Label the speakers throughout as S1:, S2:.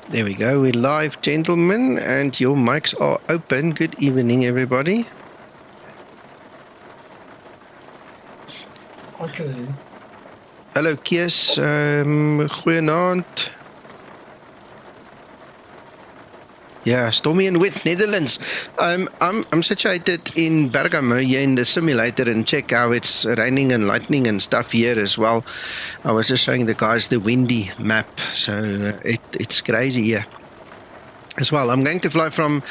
S1: There we go. We're live, gentlemen, and your mics are open. Good evening, everybody.
S2: Okay.
S1: Hallo Kies, goeienaand. Yeah, stormy and wet, Netherlands. I'm situated in Bergamo here in the simulator, and check how it's raining and lightning and stuff here as well. I was just showing the guys the windy map, so it's crazy here as well. I'm going to fly from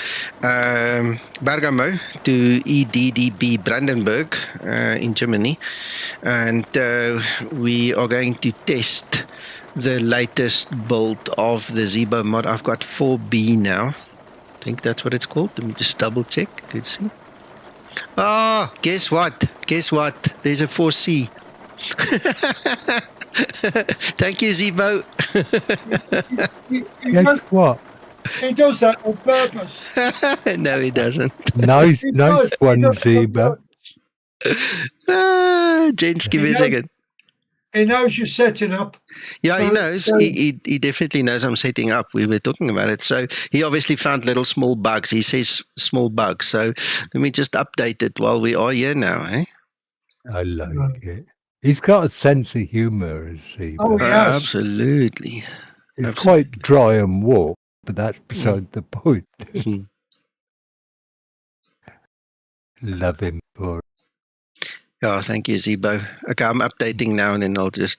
S1: Bergamo to EDDB Brandenburg in Germany, and we are going to test the latest build of the Zibo mod. I've got 4B now. I think that's what it's called. Let me just double check. Let's see. Oh, guess what? Guess what? There's a 4C. Thank you, Zibo.
S3: Guess what?
S2: He does that on purpose.
S1: No, he doesn't.
S3: Nice
S2: He does.
S3: one,
S2: He does it on
S3: Zibo.
S2: purpose.
S1: Gents, give me a second.
S2: He knows you're setting up.
S1: Yeah, he
S2: So-
S1: knows.
S2: so-
S1: He definitely knows I'm setting up. We were talking about it. So he obviously found little small bugs. He says small bugs. So let me just update it while we are here now. Eh?
S3: I like it. He's got a sense of humour, Zibo.
S2: Oh, yeah. Yes.
S1: Absolutely.
S3: It's
S1: absolutely.
S3: quite dry and warm, but that's beside the point. Love him for it.
S1: Yeah, thank you, Zibo. Okay, I'm updating now, and then I'll just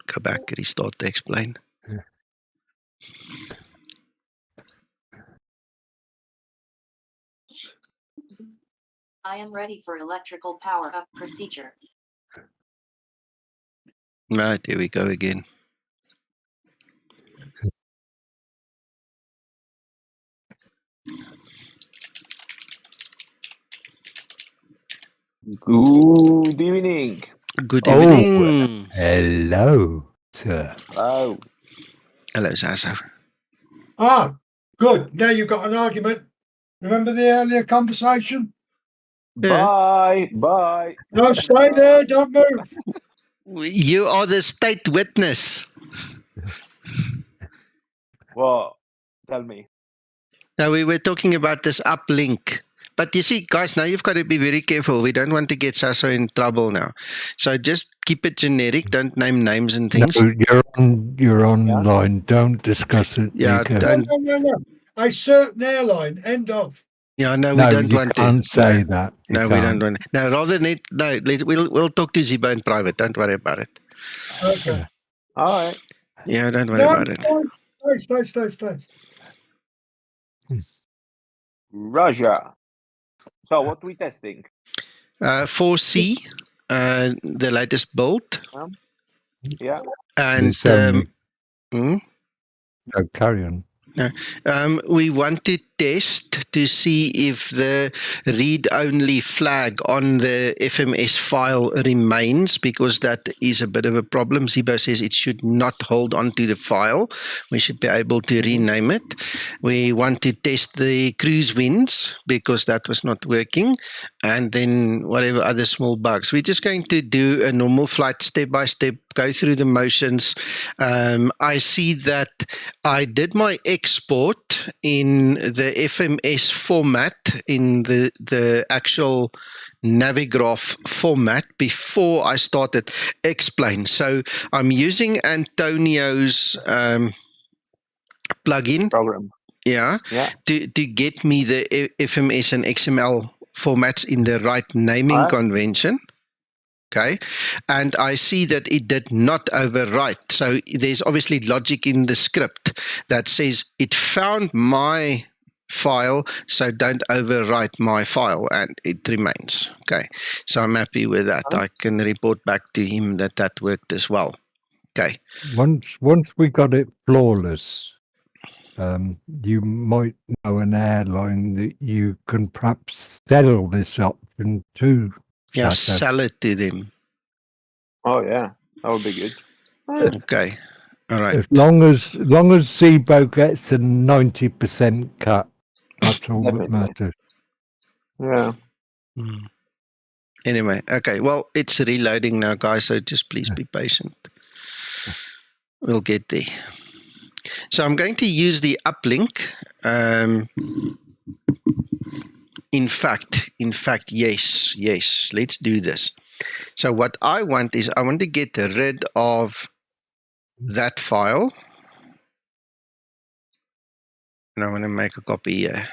S1: go back and restart to explain.
S4: I am ready for electrical power up procedure.
S1: Right, there we go again.
S5: Good evening.
S1: Good
S3: Oh.
S1: evening.
S3: Hello, sir.
S5: Oh,
S1: Hello, Sasso.
S2: Ah, good. Now you've got an argument. Remember the earlier conversation?
S1: Yeah.
S5: bye.
S2: No, stay there. Don't move.
S1: You are the state witness.
S5: Well, tell me.
S1: Now, we were talking about this uplink. But you see, guys, now you've got to be very careful. We don't want to get Sasso in trouble now. So just keep it generic. Don't name names and things.
S3: No, you're online. Don't discuss it.
S1: Yeah,
S3: Nico.
S1: don't.
S2: No. A certain airline. End of.
S1: Yeah, no, we
S3: No,
S1: don't
S3: you
S1: want
S3: can't
S1: to.
S3: say that. You
S1: No, we don't
S3: can't.
S1: want. No, rather need. No, we'll talk to Zibo in private. Don't worry about it.
S2: Okay.
S5: All right.
S1: Yeah, don't worry
S2: No,
S1: about it.
S2: stay.
S5: Roger. So, what we testing?
S1: 4C, the latest build,
S5: Yeah.
S1: and
S3: There's,
S1: hmm?
S3: no, carry on.
S1: We want to test to see if the read-only flag on the FMS file remains, because that is a bit of a problem. Zibo says it should not hold onto the file. We should be able to rename it. We want to test the cruise winds, because that was not working, and then whatever other small bugs. We're just going to do a normal flight step by step, go through the motions. I see that I did my export in the FMS format, in the actual Navigraph format, before I started Explain. So I'm using Antonio's plugin,
S5: Program.
S1: yeah,
S5: Yeah.
S1: to get me the FMS and XML formats in the right naming convention. Okay, and I see that it did not overwrite. So there's obviously logic in the script that says it found my file, so don't overwrite my file, and it remains. Okay, so I'm happy with that. I can report back to him that that worked as well. Okay.
S3: Once we got it flawless, you might know an airline that you can perhaps sell this option to.
S1: Yeah,
S3: Sasso.
S1: sell it to them.
S5: Oh, yeah. That would be good.
S1: Okay. All right.
S3: As long as Zibo gets a 90% cut, that's all that
S5: Definitely.
S3: matters.
S5: Yeah.
S1: Anyway, okay. Well, it's reloading now, guys, so just please be patient. We'll get there. So I'm going to use the uplink. In fact, yes. Let's do this. So what I want is I want to get rid of that file. And I want to make a copy here.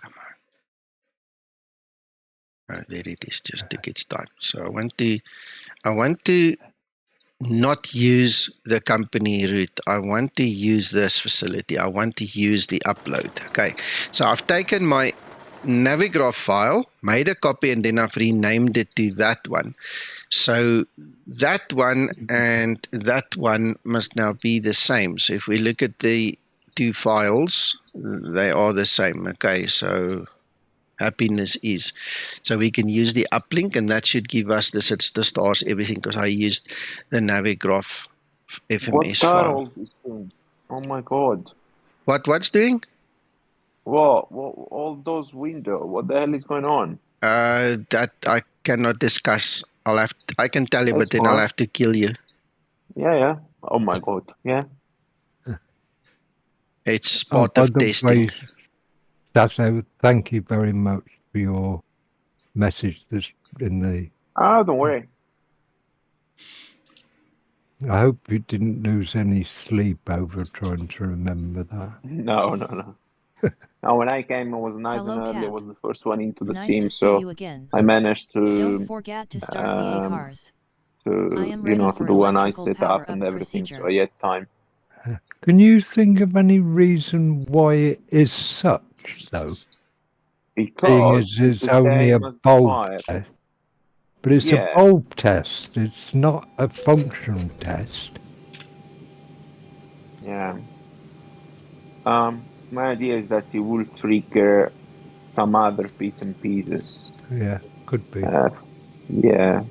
S1: Come on. Oh, there it is. Just took its time. So I want to not use the company route. I want to use this facility. I want to use the upload. Okay. So I've taken my Navigraph file, made a copy, and then I've renamed it to that one. So that one and that one must now be the same. So if we look at the two files, they are the same. Okay, so happiness is. So we can use the uplink, and that should give us the stars, everything, because I used the Navigraph FMS
S5: What are
S1: file.
S5: all these things? Oh my god.
S1: What's doing?
S5: Whoa, all those windows. What the hell is going on?
S1: That I cannot discuss. I can tell you,
S5: That's
S1: but then I'll
S5: fine.
S1: have to kill you.
S5: Yeah. Oh my god. Yeah.
S1: It's
S3: Oh,
S1: part
S3: by
S1: of
S3: the
S1: testing.
S3: way, Sasso, thank you very much for your message this in the.
S5: Don't worry.
S3: I hope you didn't lose any sleep over trying to remember that.
S5: No. Now, when I came, I was nice
S6: Hello,
S5: and early. I
S6: Cap.
S5: was the first one into the
S6: Nice
S5: sim,
S6: to see
S5: so
S6: you again.
S5: I managed
S6: Don't
S5: to
S6: forget to start VA
S5: um,
S6: cars. I
S5: to
S6: am ready
S5: to
S6: for
S5: do a nice
S6: electrical
S5: setup
S6: power
S5: and
S6: up
S5: everything. So
S6: procedure.
S5: I had time.
S3: Can you think of any reason why it is such, though? Being
S5: Because
S3: as
S5: the
S3: it's only a
S5: system has
S3: bulb
S5: required.
S3: test. But it's a
S5: Yeah.
S3: bulb test. It's not a function test.
S5: Yeah. My idea is that it will trigger some other bits and pieces.
S3: Yeah, could be.
S5: Yeah.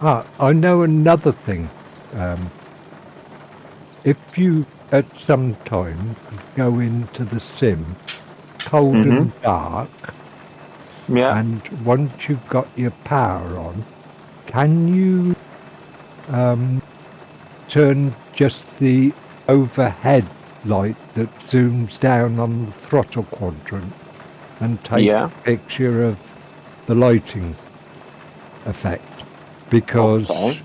S3: I know another thing. If you at some time go into the sim, cold and dark,
S5: Yeah.
S3: and once you've got your power on, can you turn just the overhead light that zooms down on the throttle quadrant and take
S5: Yeah.
S3: a picture of the lighting effect? Because
S5: Okay.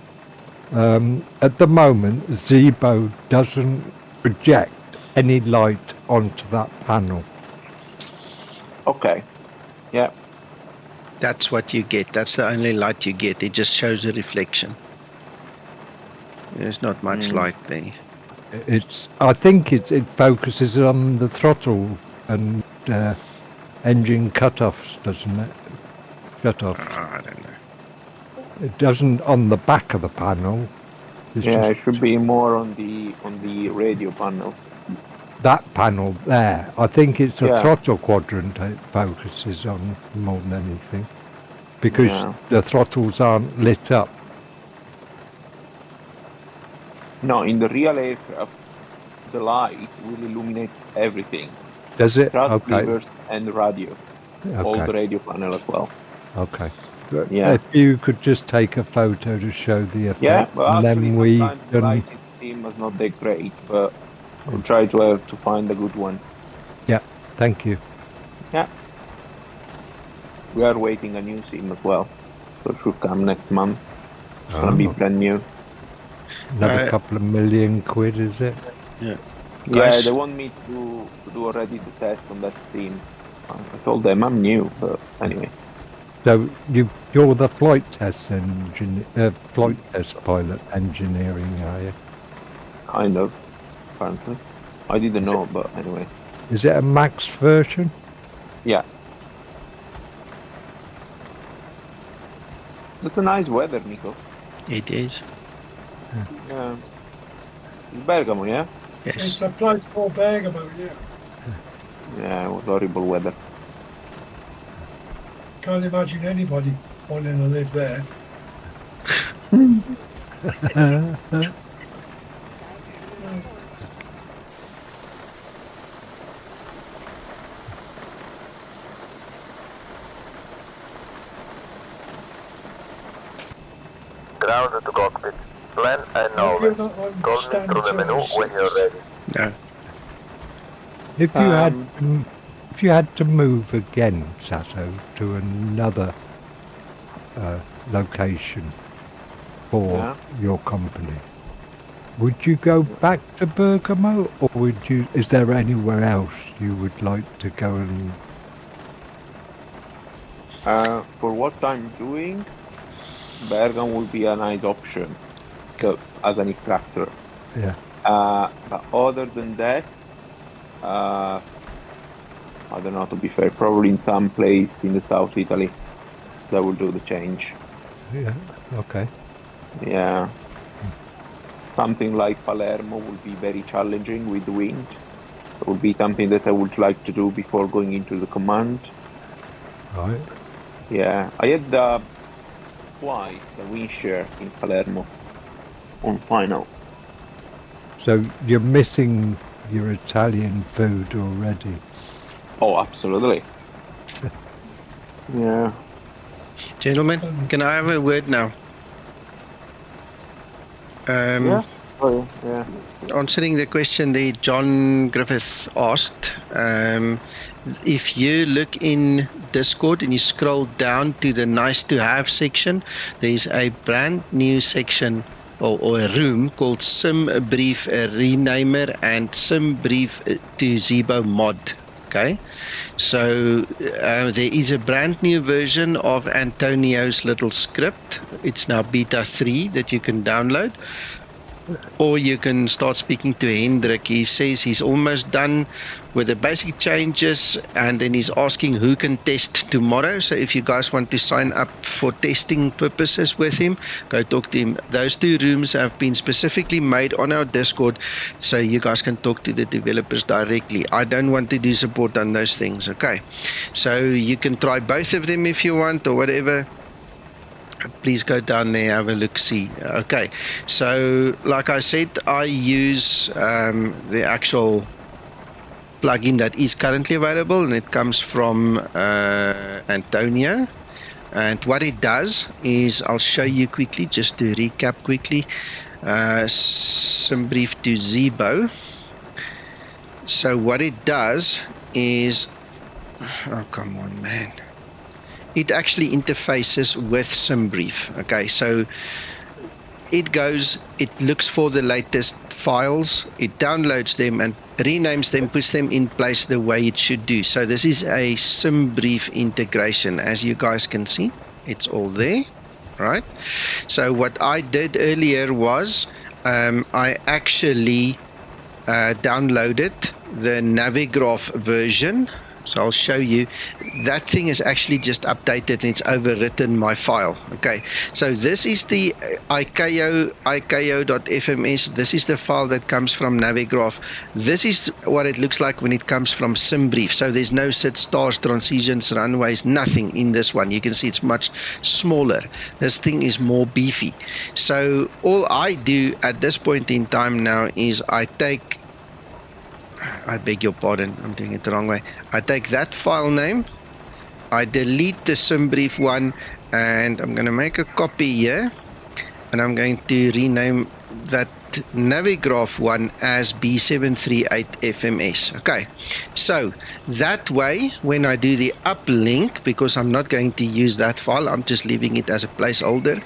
S3: at the moment, Zibo doesn't project any light onto that panel.
S5: Okay. Yeah.
S1: That's what you get. That's the only light you get. It just shows a reflection. There's not much light there.
S3: I think it focuses on the throttle and engine cutoffs, doesn't it? Shutoffs.
S1: I don't know.
S3: It doesn't on the back of the panel. It's
S5: Yeah. It
S3: just
S5: should be more on the radio panel.
S3: that panel there. I think it's a
S5: Yeah.
S3: throttle quadrant it focuses on more than anything, because
S5: Yeah.
S3: the throttles aren't lit up.
S5: No, in the real aircraft, the light will illuminate everything.
S3: Does it?
S5: Thrust
S3: Okay.
S5: levers and radio. All the
S3: Okay.
S5: radio panel as well.
S3: Okay. But
S5: Yeah.
S3: if you could just take a photo to show the effect,
S5: Yeah, but
S3: and
S5: actually
S3: then we
S5: sometimes the
S3: can.
S5: lighting scheme is not that great, but I'll try to find a good one.
S3: Yeah. Thank you.
S5: Yeah. We are waiting a new sim as well. So it should come next month. It's gonna be brand new.
S3: Another couple of million quid, is it?
S1: Yeah.
S5: Yeah,
S1: Guys.
S5: they want me to do already the test on that sim. I told them I'm new, but anyway.
S3: So you're the flight test pilot engineering, are you?
S5: Kind of, apparently. I didn't know, but anyway.
S3: Is it a max version?
S5: Yeah. It's a nice weather, Nico.
S1: It is.
S5: Yeah. It's Bergamo, yeah?
S1: Yes.
S2: It's a place called Bergamo, yeah.
S5: Yeah, it was horrible weather.
S2: Can't imagine anybody wanting to live there.
S6: ground to cockpit. Plan and
S2: Hope you're
S6: NAVEK.
S2: not on
S6: Call me
S2: stand
S6: through the menu when you're ready.
S1: No.
S3: If you had to move again, Sato, to another location for your company, would you go back to Bergamo, or is there anywhere else you would like to go and...
S5: For what I'm doing, Bergamo would be a nice option as an instructor.
S3: Yeah.
S5: But other than that, I don't know, to be fair, probably in some place in the South Italy that will do the change.
S3: Yeah, okay.
S5: Yeah. Something like Palermo would be very challenging with the wind. It would be something that I would like to do before going into the command.
S3: Right.
S5: Yeah, I had twice a wind share in Palermo on final.
S3: So you're missing your Italian food already?
S5: Oh, absolutely. Yeah.
S1: Gentlemen, can I have a word now?
S5: Yeah. Oh, yeah.
S1: Answering the question that John Griffith asked, if you look in Discord and you scroll down to the nice to have section, there's a brand new section or a room called SimBrief Renamer and SimBrief to Zibo mod. Okay, so there is a brand new version of Antonio's little script. It's now beta 3 that you can download. Or you can start speaking to Hendrik. He says he's almost done with the basic changes, and then he's asking who can test tomorrow. So if you guys want to sign up for testing purposes with him, go talk to him. Those 2 rooms have been specifically made on our Discord, so you guys can talk to the developers directly. I don't want to do support on those things, okay? So you can try both of them if you want, or whatever. Please go down there, have a look, see. Okay, so like I said, I use the actual plugin that is currently available, and it comes from Antonio. And what it does is, I'll show you quickly, just to recap quickly, SimBrief to Zibo. So what it does is, oh come on man, it actually interfaces with SimBrief. Okay, so it looks for the latest files, it downloads them and renames them, puts them in place the way it should do. So this is a SimBrief integration. As you guys can see, it's all there, right? So what I did earlier was I actually downloaded the NAVEK version. So I'll show you. That thing is actually just updated and it's overwritten my file. Okay, so this is the ICAO.fms. This is the file that comes from NAVEK. This is what it looks like when it comes from SimBrief. So there's no sit stars, transitions, runways, nothing in this one. You can see it's much smaller. This thing is more beefy. So all I do at this point in time now is I beg your pardon, I'm doing it the wrong way. I take that file name, I delete the SimBrief one, and I'm going to make a copy here, and I'm going to rename that NAVEK one as B738FMS. Okay, so that way, when I do the uplink, because I'm not going to use that file, I'm just leaving it as a placeholder.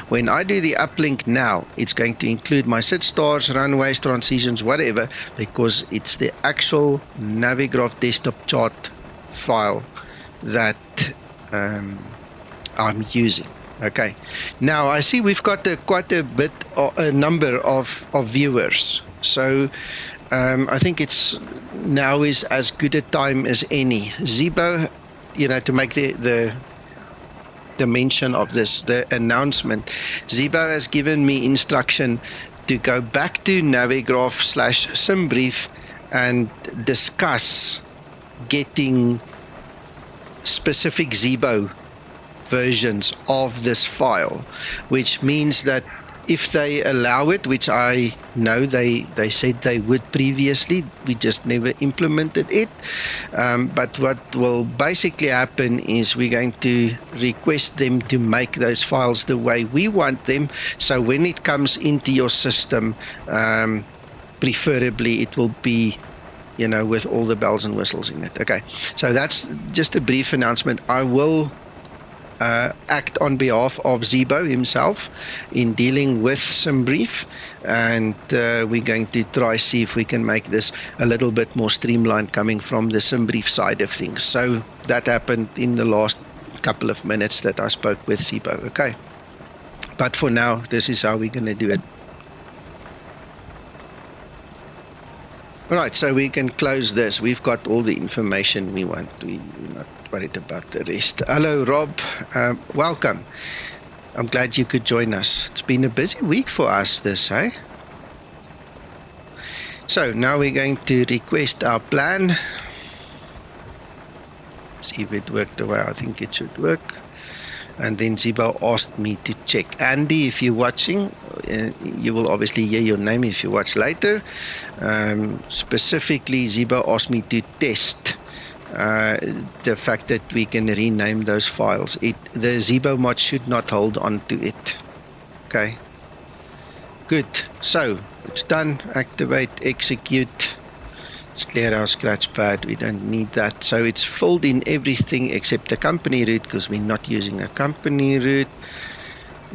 S1: When I do the uplink now, it's going to include my sit stars, runways, transitions, whatever, because it's the actual NAVEK desktop chart file that I'm using. Okay, now I see we've got quite a number of viewers, so I think it's now is as good a time as any. Zibo, to make the mention of this, the announcement, Zibo has given me instruction to go back to NAVEK/SimBrief and discuss getting specific Zibo versions of this file, which means that if they allow it, which I know they said they would previously, we just never implemented it. But what will basically happen is we're going to request them to make those files the way we want them. So when it comes into your system, preferably it will be, with all the bells and whistles in it. Okay, so that's just a brief announcement. I will act on behalf of Zibo himself in dealing with SimBrief, and we're going to try see if we can make this a little bit more streamlined coming from the SimBrief side of things. So that happened in the last couple of minutes that I spoke with Zibo. Okay, but for now, this is how we're going to do it. All right, so we can close this. We've got all the information we want. We're not worried about the rest. Hello, Rob. Welcome. I'm glad you could join us. It's been a busy week for us, this, eh? So now we're going to request our plan. See if it worked the way I think it should work. And then Zibo asked me to check. Andy, if you're watching, you will obviously hear your name if you watch later. Specifically, Zibo asked me to test the fact that we can rename those files. The Zibo mod should not hold on to it. Okay. Good. So it's done. Activate, execute. Let's clear our scratch pad. We don't need that. So it's filled in everything except the company route because we're not using a company route.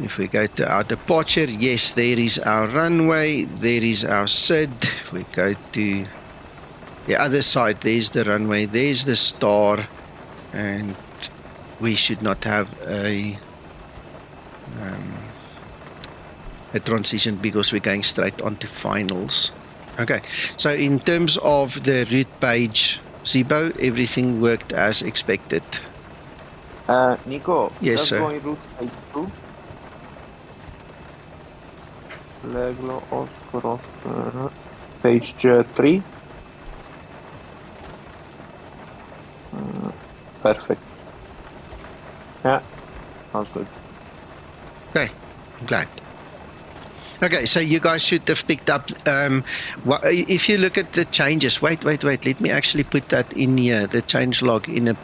S1: If we go to our departure, yes, there is our runway. There is our SID. If we go to the other side, there's the runway. There's the star. And we should not have a transition because we're going straight onto finals. Okay, so in terms of the route page, Zibo, everything worked as expected.
S5: Nico,
S1: yes,
S5: just
S1: sir.
S5: go in route page 2. Leglo, OSKOR, page 3. Perfect. Yeah, sounds good.
S1: Okay, I'm glad. Okay, so you guys should have picked up, if you look at the changes, wait, let me actually put that in here, the changelog in a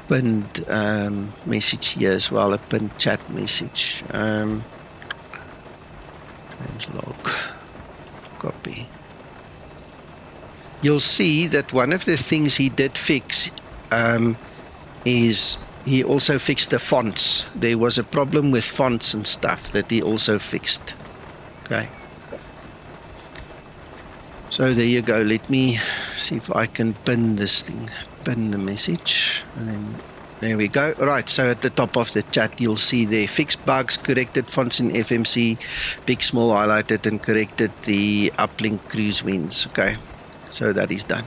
S1: pinned message here as well, a pinned chat message. Changelog, copy. You'll see that one of the things he did fix is he also fixed the fonts. There was a problem with fonts and stuff that he also fixed. Okay. So there you go. Let me see if I can pin this thing. Pin the message. And then there we go. Right. So at the top of the chat, you'll see there fixed bugs, corrected fonts in FMC, big, small, highlighted, and corrected the Uplink Cruise wins. Okay. So that is done.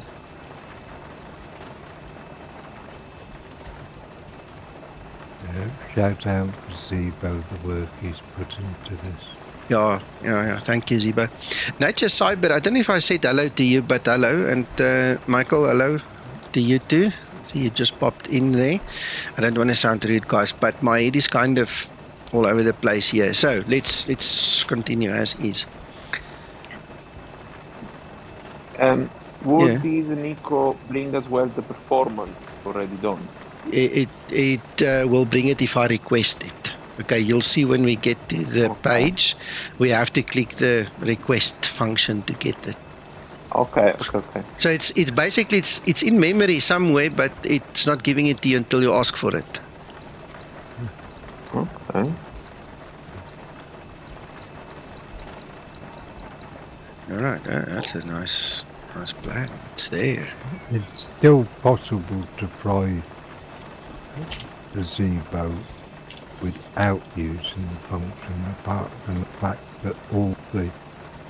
S3: Shout out to Zibo, the work he's put into this.
S1: Yeah. Thank you, Zibo. Nature Cyber, I don't know if I said hello to you, but hello. And Michael, hello to you too. See, you just popped in there. I don't want to sound rude, guys, but my head is kind of all over the place here. So let's continue as is.
S5: Would these, Nico, bring as well the performance already done?
S1: It will bring it if I request it. Okay, you'll see when we get to the page, we have to click the request function to get it.
S5: Okay.
S1: So it's basically it's in memory somewhere, but it's not giving it to you until you ask for it.
S5: Okay.
S1: All right, that's a nice plan. It's there.
S3: It's still possible to fly the Zibo without using the function, apart from the fact that all the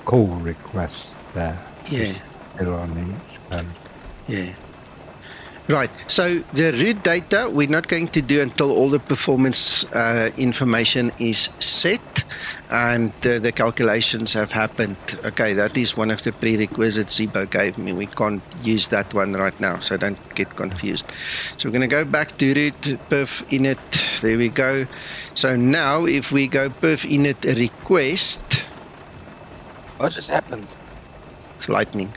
S3: call requests there are still on each page.
S1: Yeah. Right, so the route data we're not going to do until all the performance information is set. and the calculations have happened. Okay, that is one of the prerequisites Zibo gave me. We can't use that one right now, so don't get confused. So we're going to go back to root perf init. There we go. So now if we go perf init request,
S7: What just happened?
S1: it's lightning.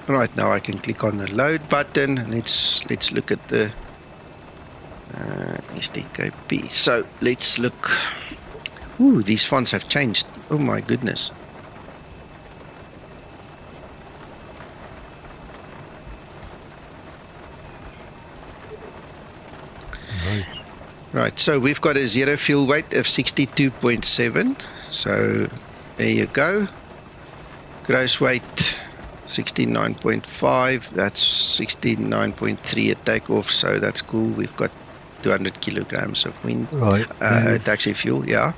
S1: Right, now I can click on the load button. Let's look at the SDKP. So let's look. Ooh, these fonts have changed. Oh my goodness.
S3: Nice.
S1: Right, so we've got a zero fuel weight of 62.7. So there you go. Gross weight 69.5. That's 69.3 at takeoff. So that's cool. We've got 200 kilograms of wind.
S3: Right.
S1: Taxi fuel, yeah.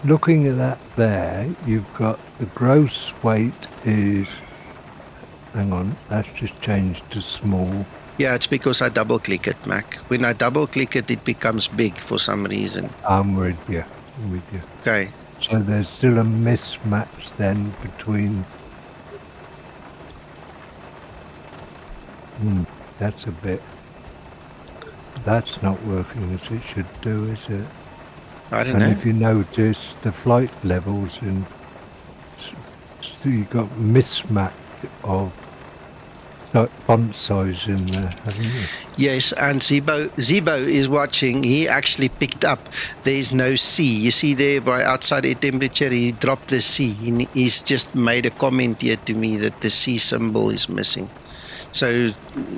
S3: Looking at that there, you've got the gross weight is, hang on, that's just changed to small.
S1: Yeah, it's because I double click it, Mac. When I double click it, it becomes big for some reason.
S3: I'm with you.
S1: Okay.
S3: So there's still a mismatch then between. That's a bit. That's not working as it should do, is it?
S1: I don't
S3: And
S1: know.
S3: if you notice the flight levels in, so you got mismatch of font size in there, haven't you?
S1: Yes, and Zibo is watching. He actually picked up there's no C. You see there by outside air temperature, he dropped the C. He's just made a comment here to me that the C symbol is missing. So,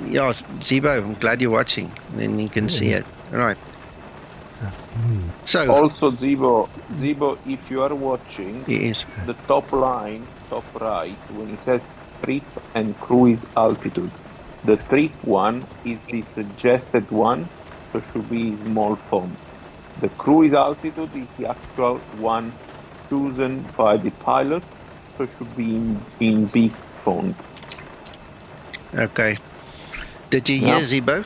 S1: yeah, Zibo, I'm glad you're watching. Then you can see it. All right. So,
S5: Also, Zibo, if you are watching,
S1: yes.
S5: the top line, top right, when it says trip and cruise altitude, the trip one is the suggested one, so should be small font. The cruise altitude is the actual one chosen by the pilot, so should be in big font.
S1: Okay. Did you hear, Zibo?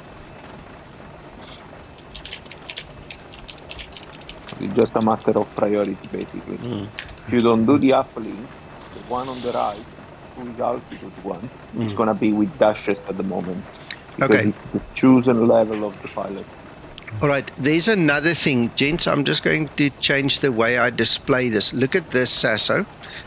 S5: It's just a matter of priority, basically. If you don't do the uplink, the one on the right, cruise altitude one, is going to be with dashes at the moment. Because it's the chosen level of the pilots.
S1: All right, there's another thing, gents. I'm just going to change the way I display this. Look at this, Sasso.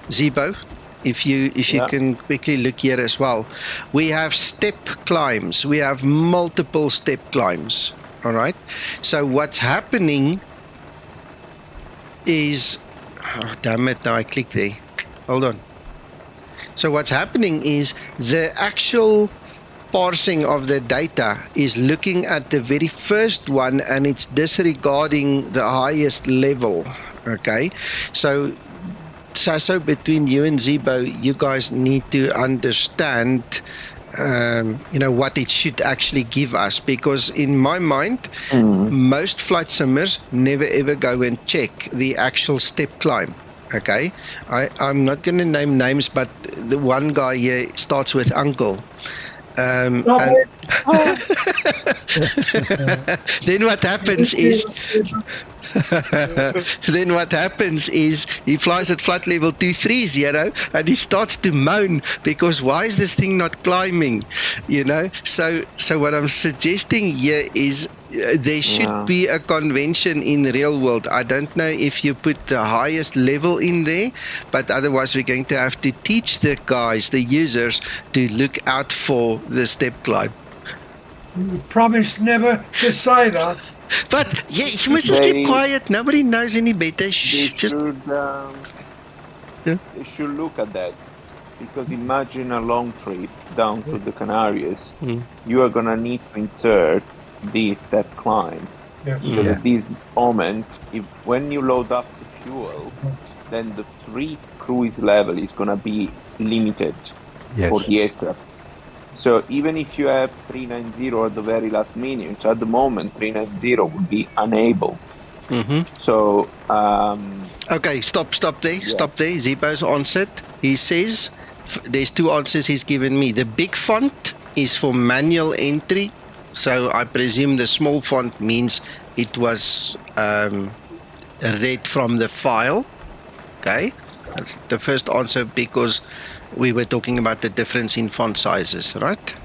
S1: Zibo, if you can quickly look here as well. We have step climbs. We have multiple step climbs. All right. So what's happening is, oh, damn it, now I click there. Hold on. So what's happening is the actual parsing of the data is looking at the very first one and it's disregarding the highest level. Okay. So Sasso, between you and Zibo, you guys need to understand what it should actually give us, because in my mind, most flight simmers never ever go and check the actual step climb. Okay, I'm not going to name names, but the one guy here starts with Uncle. And then what happens is he flies at flight level 230 and he starts to moan because why is this thing not climbing? So what I'm suggesting here is there should be a convention in the real world. I don't know if you put the highest level in there, but otherwise we're going to have to teach the guys, the users, to look out for the step climb.
S2: You promise never to say that.
S1: But yeah, you must just keep quiet. Nobody knows any better.
S5: They should look at that, because imagine a long trip down to the Canaries. You are gonna need to insert this step climb. Because at this moment, when you load up the fuel, then the trip cruise level is gonna be limited for the aircraft. So even if you have 390 at the very last minute, which at the moment 390 would be unable So
S1: okay, stop there. Zibo's answered. He says there's two answers he's given me. The big font is for manual entry, so I presume the small font means it was read from the file. Okay, that's the first answer, because we were talking about the difference in font sizes, right?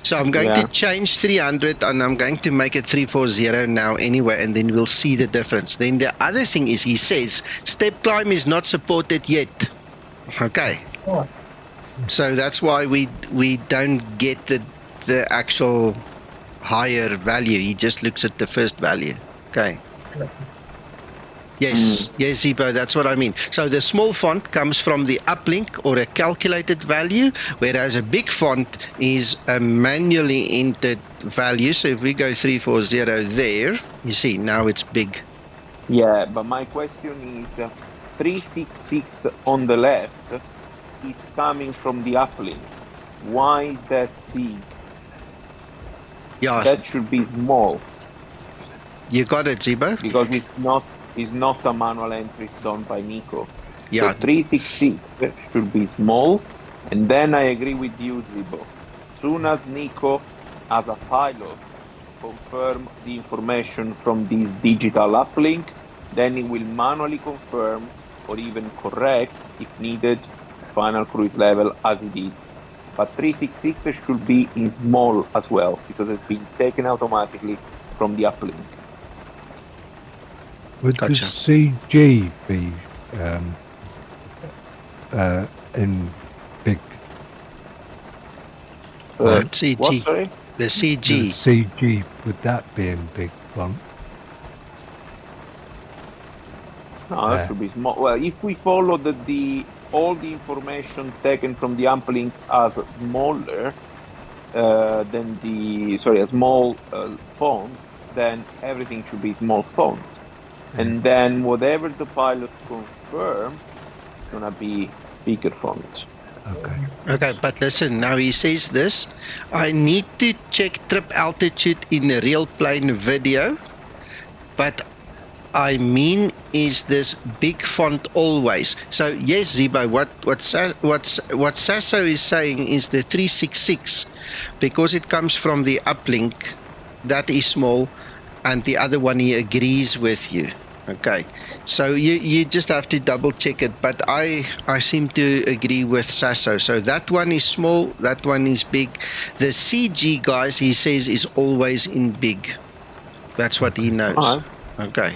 S1: So I'm going to change 300 and I'm going to make it 340 now anyway, and then we'll see the difference. Then the other thing is, he says step climb is not supported yet. Okay.
S2: Oh.
S1: So that's why we don't get the actual higher value. He just looks at the first value. Okay. Yes, Zibo, that's what I mean. So the small font comes from the uplink or a calculated value, whereas a big font is a manually entered value. So if we go 340 there, you see, now it's big.
S5: Yeah, but my question is, 366 on the left is coming from the uplink. Why is that big?
S1: Yeah.
S5: That should be small.
S1: You got it, Zibo?
S5: Because it's not a manual entry done by Nico.
S1: Yeah.
S5: So 366 should be small, and then I agree with you, Zibo. Soon as Nico, as a pilot, confirm the information from this digital uplink, then he will manually confirm or even correct, if needed, final cruise level as he did. But 366 should be in small as well, because it's been taken automatically from the uplink.
S3: Would the CG be in big?
S1: CG.
S5: What, sorry?
S1: The CG.
S3: The CG, would that be in big font?
S5: No, that should be small. Well, if we follow all the information taken from the uplink as smaller than a small font, then everything should be small font. And then whatever the pilot confirms, it's gonna be bigger font.
S1: Okay, but listen, now he says this: I need to check trip altitude in a real plane video, but I mean, is this big font always? So yes, Zibo, what Sasso is saying is the 366, because it comes from the uplink, that is small, and the other one he agrees with you. Okay, so you just have to double check it, but I seem to agree with Sasso. So that one is small, that one is big. The CG, guys, he says is always in big. That's what he knows. Okay.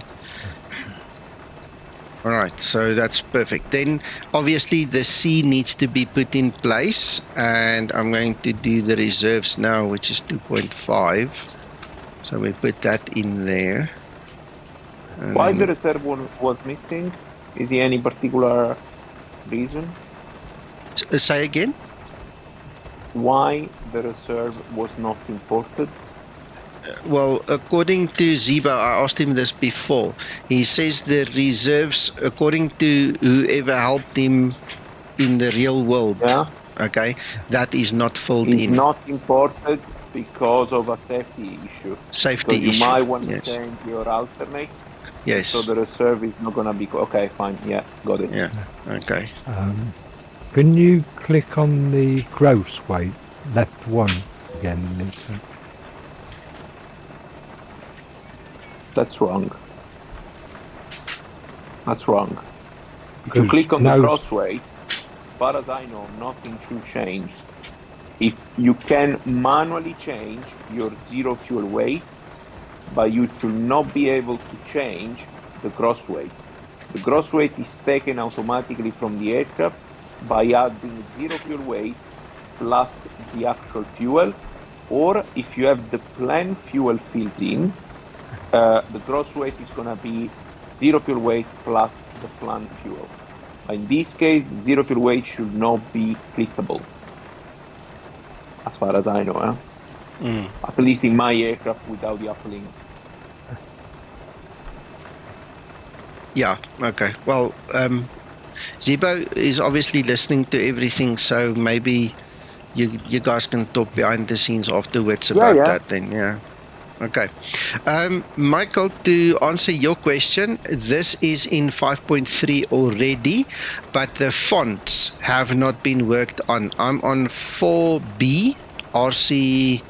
S1: All right, so that's perfect. Then obviously the C needs to be put in place, and I'm going to do the reserves now, which is 2.5. So we put that in there.
S5: Why the reserve one was missing? Is there any particular reason?
S1: Say again?
S5: Why the reserve was not imported?
S1: Well, according to Zibo, I asked him this before. He says the reserves, according to whoever helped him in the real world, okay, that is not filled in.
S5: It's not imported because of a safety issue.
S1: Safety issue.
S5: You might want to change your alternate.
S1: Yes.
S5: So the reserve is not going to be... Okay, fine. Yeah, got it.
S1: Yeah, okay.
S3: Can you click on the gross weight, left one again, Nathan?
S5: That's wrong. That's wrong. If you click on the gross weight, as far as I know, nothing should change. If you can manually change your zero fuel weight, but you should not be able to change the gross weight. The gross weight is taken automatically from the aircraft by adding zero fuel weight plus the actual fuel, or if you have the planned fuel filled in, the gross weight is going to be zero fuel weight plus the planned fuel. In this case, the zero fuel weight should not be clickable, as far as I know. At least in my aircraft without the uplink.
S1: Yeah, okay. Well, Zibo is obviously listening to everything, so maybe you guys can talk behind the scenes afterwards about that then, yeah. Okay. Michael, to answer your question, this is in 5.3 already, but the fonts have not been worked on. I'm on 4B, RC...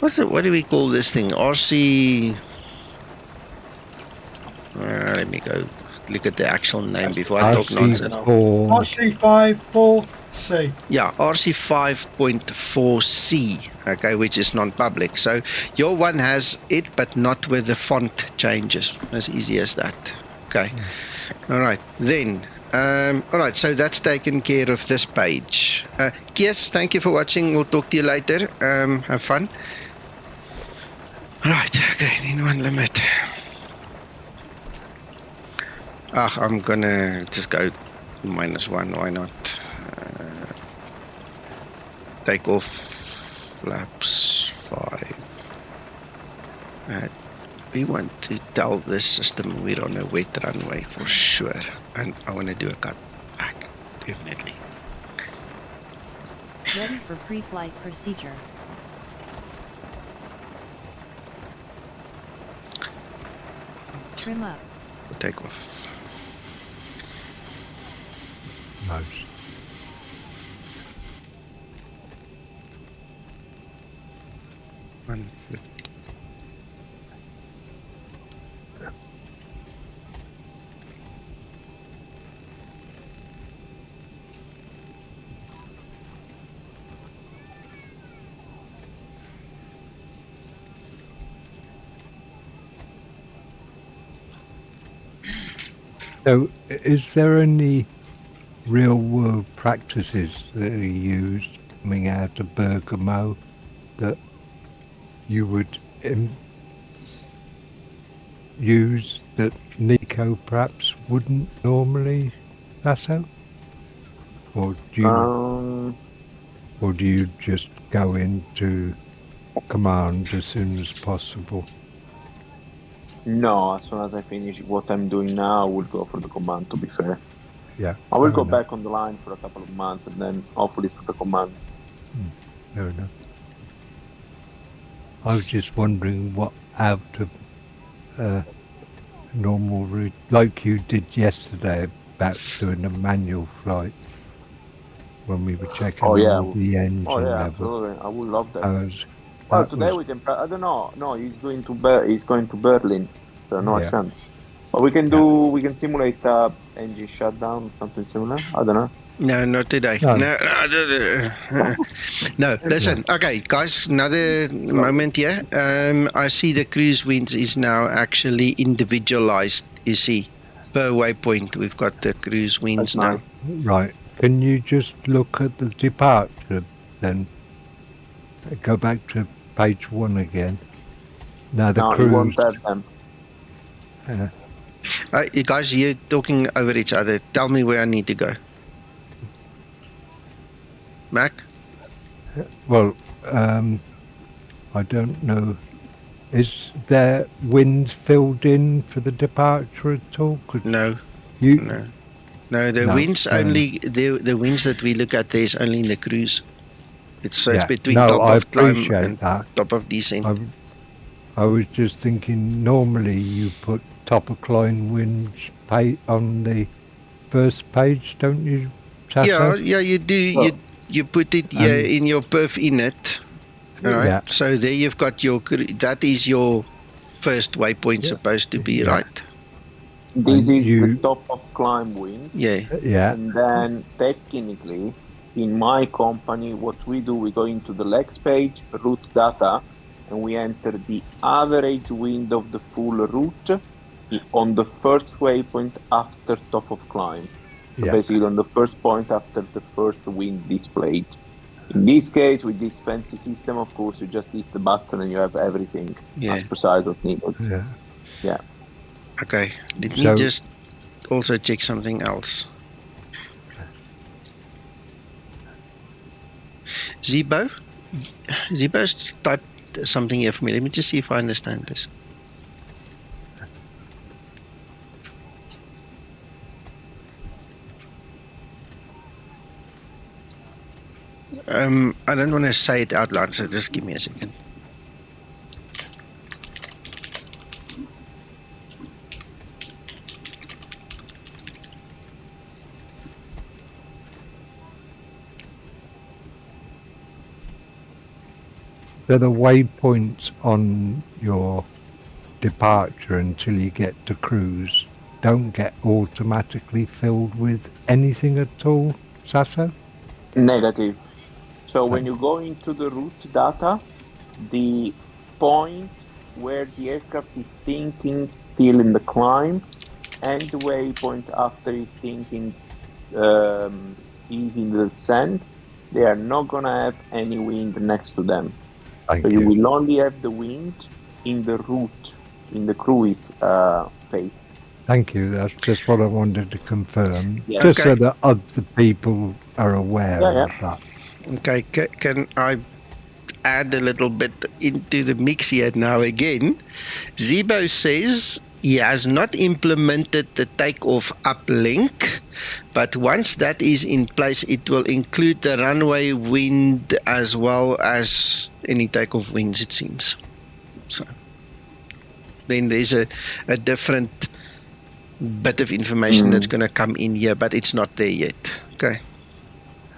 S1: What do we call this thing? RC... let me go look at the actual name before I talk nonsense.
S2: RC5.4c.
S1: Yeah, RC5.4c, okay, which is non-public. So your one has it, but not with the font changes. As easy as that. Okay. All right. Then, all right, so that's taken care of this page. Kies, thank you for watching. We'll talk to you later. Have fun. All right, okay, in one limit. I'm gonna just go -1, why not? Takeoff, flaps 5. We want to tell this system we're on a wet runway for sure. And I want to do a cut back, definitely.
S4: Ready for pre-flight procedure. Trim up.
S1: Takeoff.
S3: Nice. So, is there any real-world practices that are used coming out of Bergamo that you would use that Nico perhaps wouldn't normally pass out? Or do you just go into command as soon as possible?
S5: No, as soon as I finish what I'm doing now, I will go for the command, to be fair.
S3: Yeah.
S5: I will go back on the line for a couple of months and then hopefully for the command.
S3: Fair enough. I was just wondering what out of normal route, like you did yesterday about doing a manual flight when we were checking all the engine level.
S5: Absolutely. I would love that. Well, today we can. I don't know. No, he's going to Berlin, so no chance. But we can do. We can simulate engine shutdown, something similar. I don't know.
S1: No, not today. No, listen. Okay, guys, another moment here. I see the cruise winds is now actually individualized, you see, per waypoint. We've got the cruise winds now.
S5: Nice.
S3: Right. Can you just look at the departure then? Go back to page 1 again. Now the cruise.
S5: You won't have them.
S1: You guys, you're talking over each other. Tell me where I need to go. Mac?
S3: Well, I don't know. Is there winds filled in for the departure at all?
S1: No. No, the winds only the winds that we look at there is only in the cruise. It's between top of climb and top of descent.
S3: I was just thinking normally you put top of climb winds on the first page, don't you, Tasso?
S1: Yeah, you do. Well, you put it in your perf init. Right. Yeah. So there you've got that is your first waypoint supposed to be, right?
S5: This is the top of climb wind.
S1: Yeah.
S5: And then technically, in my company, what we do, we go into the legs page, route data, and we enter the average wind of the full route on the first waypoint after top of climb. So basically on the first point after the first wind displayed. In this case, with this fancy system, of course, you just hit the button and you have everything as precise as needed. Yeah.
S1: Okay, let me just also check something else. Zibo's typed something here for me. Let me just see if I understand this. I don't want to say it out loud, so just give me a second.
S3: So the waypoints on your departure until you get to cruise don't get automatically filled with anything at all, Sasso?
S5: Negative. So when
S3: Right.
S5: you go into the route data, the point where the aircraft is thinking still in the climb and the waypoint after is thinking is in the descent, they are not going to have any wind next to them.
S3: Thank
S5: So you
S3: you.
S5: will only have the wind in the route, in the cruise phase.
S3: Thank you. That's just what I wanted to confirm.
S5: Yeah.
S3: Just so
S1: Okay.
S3: that other people are aware
S5: Yeah,
S3: of that.
S1: Okay, can I add a little bit into the mix here now again? Zibo says he has not implemented the takeoff uplink, but once that is in place, it will include the runway wind as well as any takeoff winds, it seems. So then there's a different bit of information that's going to come in here, but it's not there yet. Okay.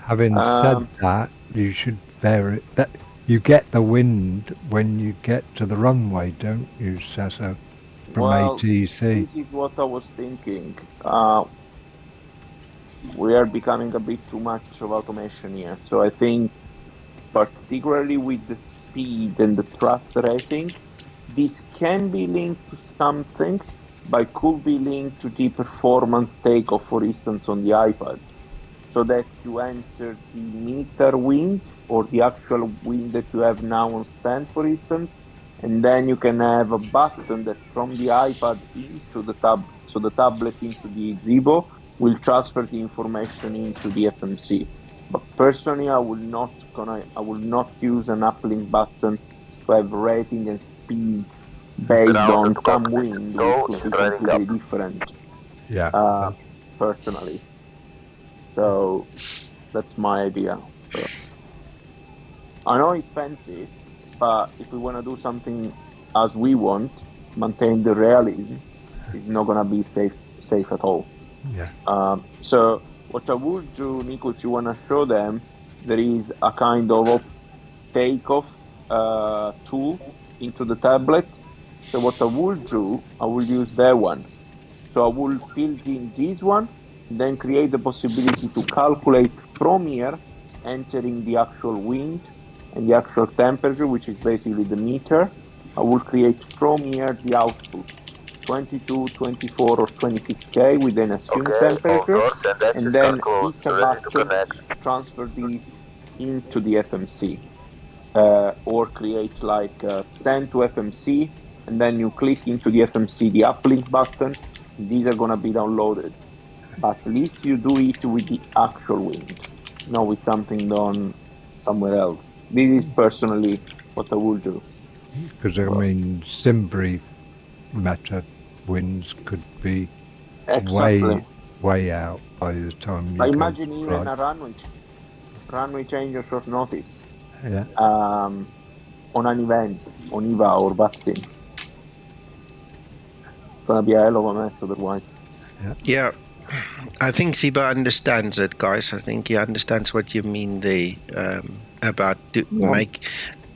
S3: Having said that, you should bear it. That you get the wind when you get to the runway, don't you, Sasso? From
S5: Well,
S3: ATC.
S5: this is what I was thinking. We are becoming a bit too much of automation here. So I think, particularly with the speed and the thrust rating, this can be linked to something, but could be linked to the performance takeoff, for instance, on the iPad. So that you enter the meter wind or the actual wind that you have now on stand, for instance, and then you can have a button that from the iPad into the so the tablet into the Zibo will transfer the information into the FMC. But personally, I will not use an uplink button to have rating and speed based on some wind, which could be completely different.
S3: Yeah.
S5: Personally. So that's my idea. So, I know it's fancy, but if we want to do something as we want, maintain the realism, it's not gonna be safe at all.
S3: Yeah.
S5: So what I would do, Nico, if you want to show them, there is a kind of takeoff tool into the tablet. So what I will do, I will use that one. So I will fill in this one, then create the possibility to calculate from here, entering the actual wind and the actual temperature, which is basically the meter. I will create from here the output, 22, 24, or 26K with an assumed temperature, and then hit a button to transfer these into the FMC. Or create like send to FMC, and then you click into the FMC the uplink button. These are gonna be downloaded, but at least you do it with the actual wind, not with something done somewhere else. This is personally what I would do.
S3: Because I mean, Simbury meta winds could be
S5: Exactly.
S3: way out by the time you
S5: But
S3: go
S5: imagine
S3: to
S5: even
S3: fly.
S5: a runway change on short notice.
S3: Yeah.
S5: On an event, on EVA or VATSIM. Gonna be a hell of a mess otherwise.
S1: Yeah. I think Ziba understands it, guys. I think he understands what you mean there about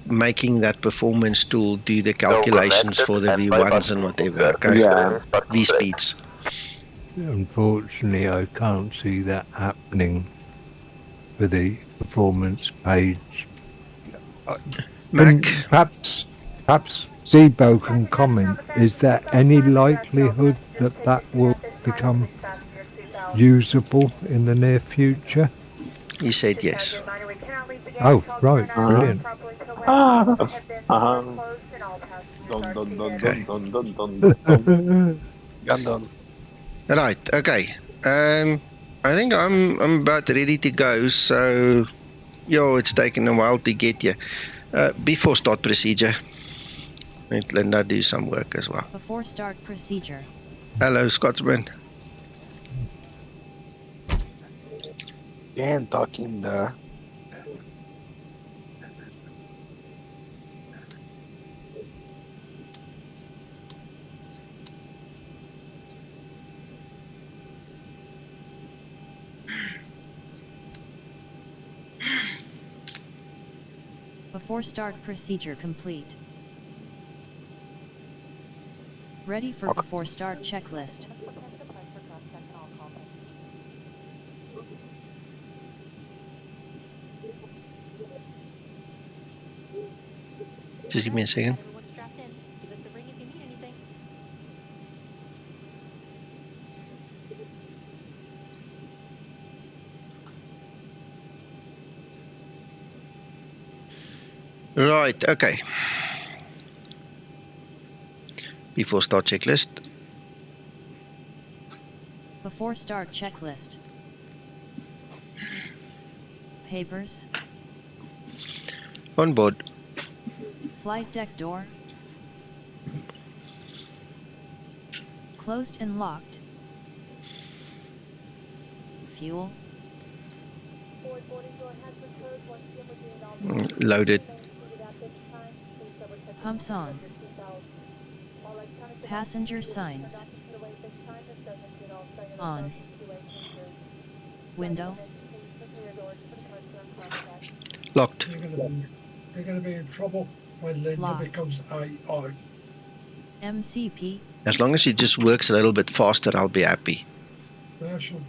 S1: making that performance tool do the calculations for the V1s and whatever. Okay.
S5: Yeah.
S1: V speeds.
S3: Unfortunately, I can't see that happening for the performance page.
S1: Mac?
S3: Perhaps Zibo can comment. Is there any likelihood that that will become usable in the near future?
S1: He said yes.
S3: Oh, right. Brilliant.
S7: Gundam.
S1: Right. Okay. I think I'm about ready to go. So, it's taken a while to get here. Before start procedure, let Linda do some work as well.
S8: Before start procedure.
S1: Hello, Scotsman.
S7: And talking the
S8: Before start procedure complete. Ready for before start checklist.
S1: Just give me a second.
S9: Everyone's strapped in. Give us a ring if you need anything.
S1: Right, okay. Before start checklist.
S8: Before start checklist. Papers.
S1: On board.
S8: Flight deck door. Closed and locked. Fuel.
S1: Loaded.
S8: Pumps on. Passenger signs. On. Window.
S1: Locked.
S2: You're gonna be in trouble when Linda
S8: Locked.
S2: becomes AI.
S8: MCP.
S1: As long as it just works a little bit faster, I'll be happy.
S2: Well, she'll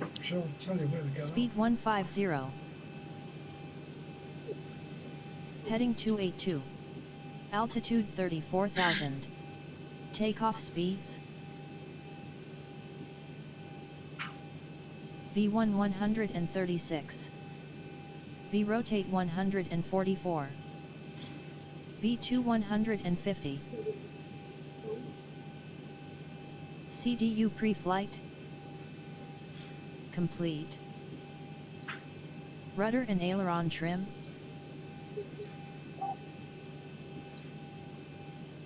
S2: tell you where to go.
S8: Speed 150. Heading 282. Altitude 34,000. Takeoff speeds. V1 136. V rotate 144. V2 150. CDU pre-flight. Complete. Rudder and aileron trim.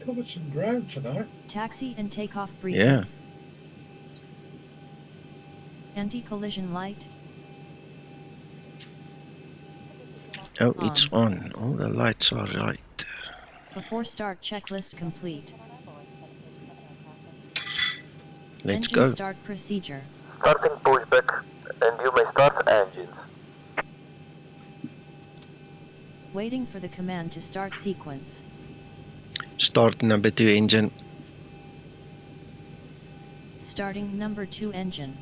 S2: Covered some ground tonight.
S8: Taxi and takeoff briefing.
S1: Yeah.
S8: Anti-collision light.
S1: Oh, it's on. All the lights are right.
S8: Before start checklist complete.
S1: Let's
S8: Engine
S1: go.
S8: start procedure.
S6: Starting pushback, and you may start engines.
S8: Waiting for the command to start sequence.
S1: Start number 2 engine.
S8: Starting number 2 engine.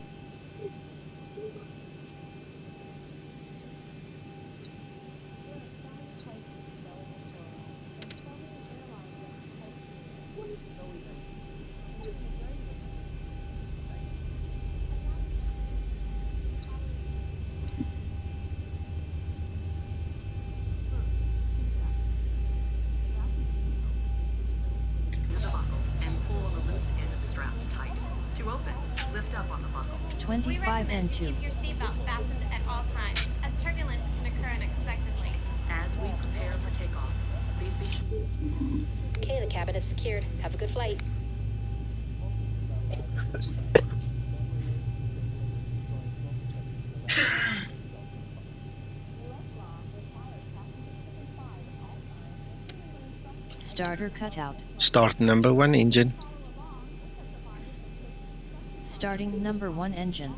S10: And pull the loose end of the strap tight. To open, lift up on the buckle.
S8: 25 and 2.
S9: Keep your seatbelt fastened at all times, as turbulence can occur unexpectedly.
S10: As we prepare for takeoff, please be sure.
S9: Okay, the cabin is secured. Have a good flight.
S8: Starter cutout.
S1: Start number 1 engine.
S8: Starting number 1 engine.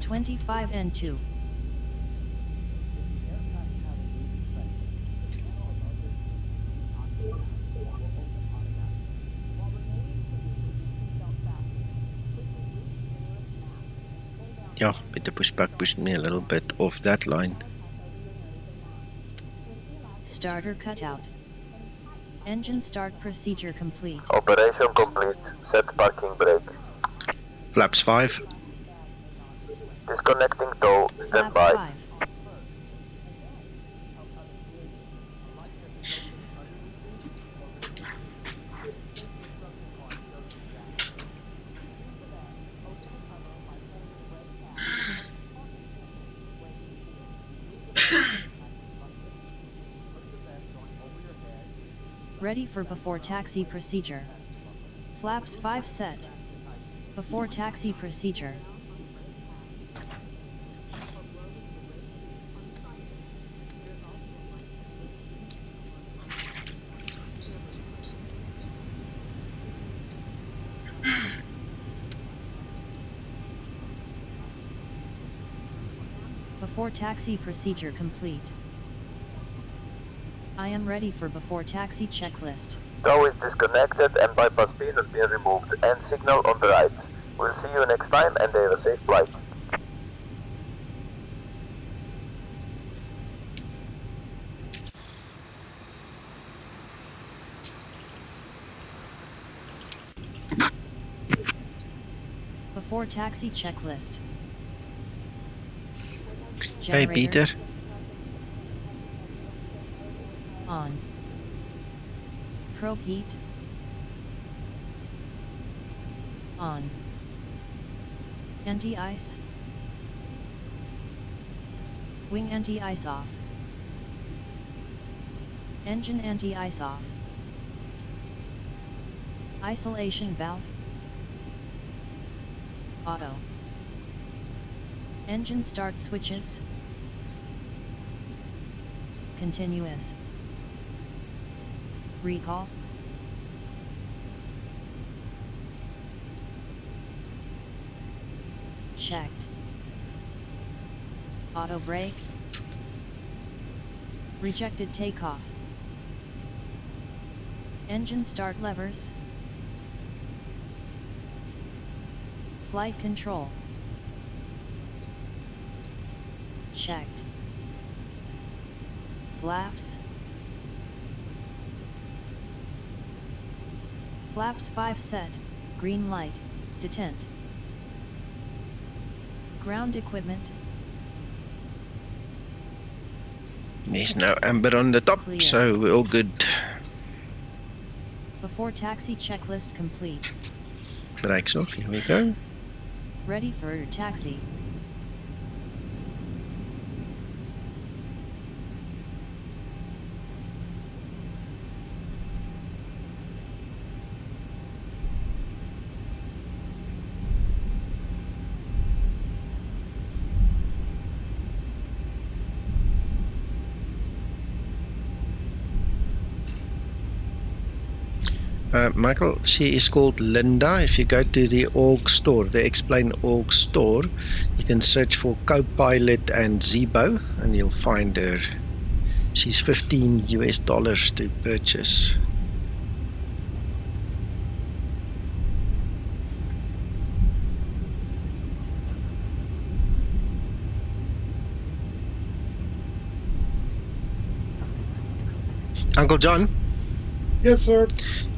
S8: Twenty-five and 2.
S1: Yeah, but the pushback pushed me a little bit off that line.
S8: Starter cutout. Engine start procedure complete.
S6: Operation complete. Set parking brake.
S1: Flaps 5.
S6: Disconnecting tow. Stand
S8: Flaps
S6: by.
S8: 5. Ready for before taxi procedure. Flaps 5 set. Before taxi procedure. Before taxi procedure complete. I am ready for before taxi checklist.
S6: Tow is disconnected and bypass pin has been removed and signal on the right. We'll see you next time and have a safe flight.
S8: Before taxi checklist.
S1: Hey, Peter.
S8: On. Probe heat. On. Anti-ice. Wing anti-ice off. Engine anti-ice off. Isolation valve. Auto. Engine start switches. Continuous. Recall. Checked. Auto brake. Rejected takeoff. Engine start levers. Flight control. Checked. Flaps. Flaps 5 set, green light, detent. Ground equipment.
S1: There's no amber on the top,
S8: Clear.
S1: so we're all good.
S8: Before taxi checklist complete.
S1: Brakes off, here we go.
S8: Ready for taxi.
S1: Michael, she is called Linda. If you go to the org store, the explain org store, you can search for Copilot and Zibo and you'll find her. She's $15 US to purchase. Uncle John?
S2: Yes, sir.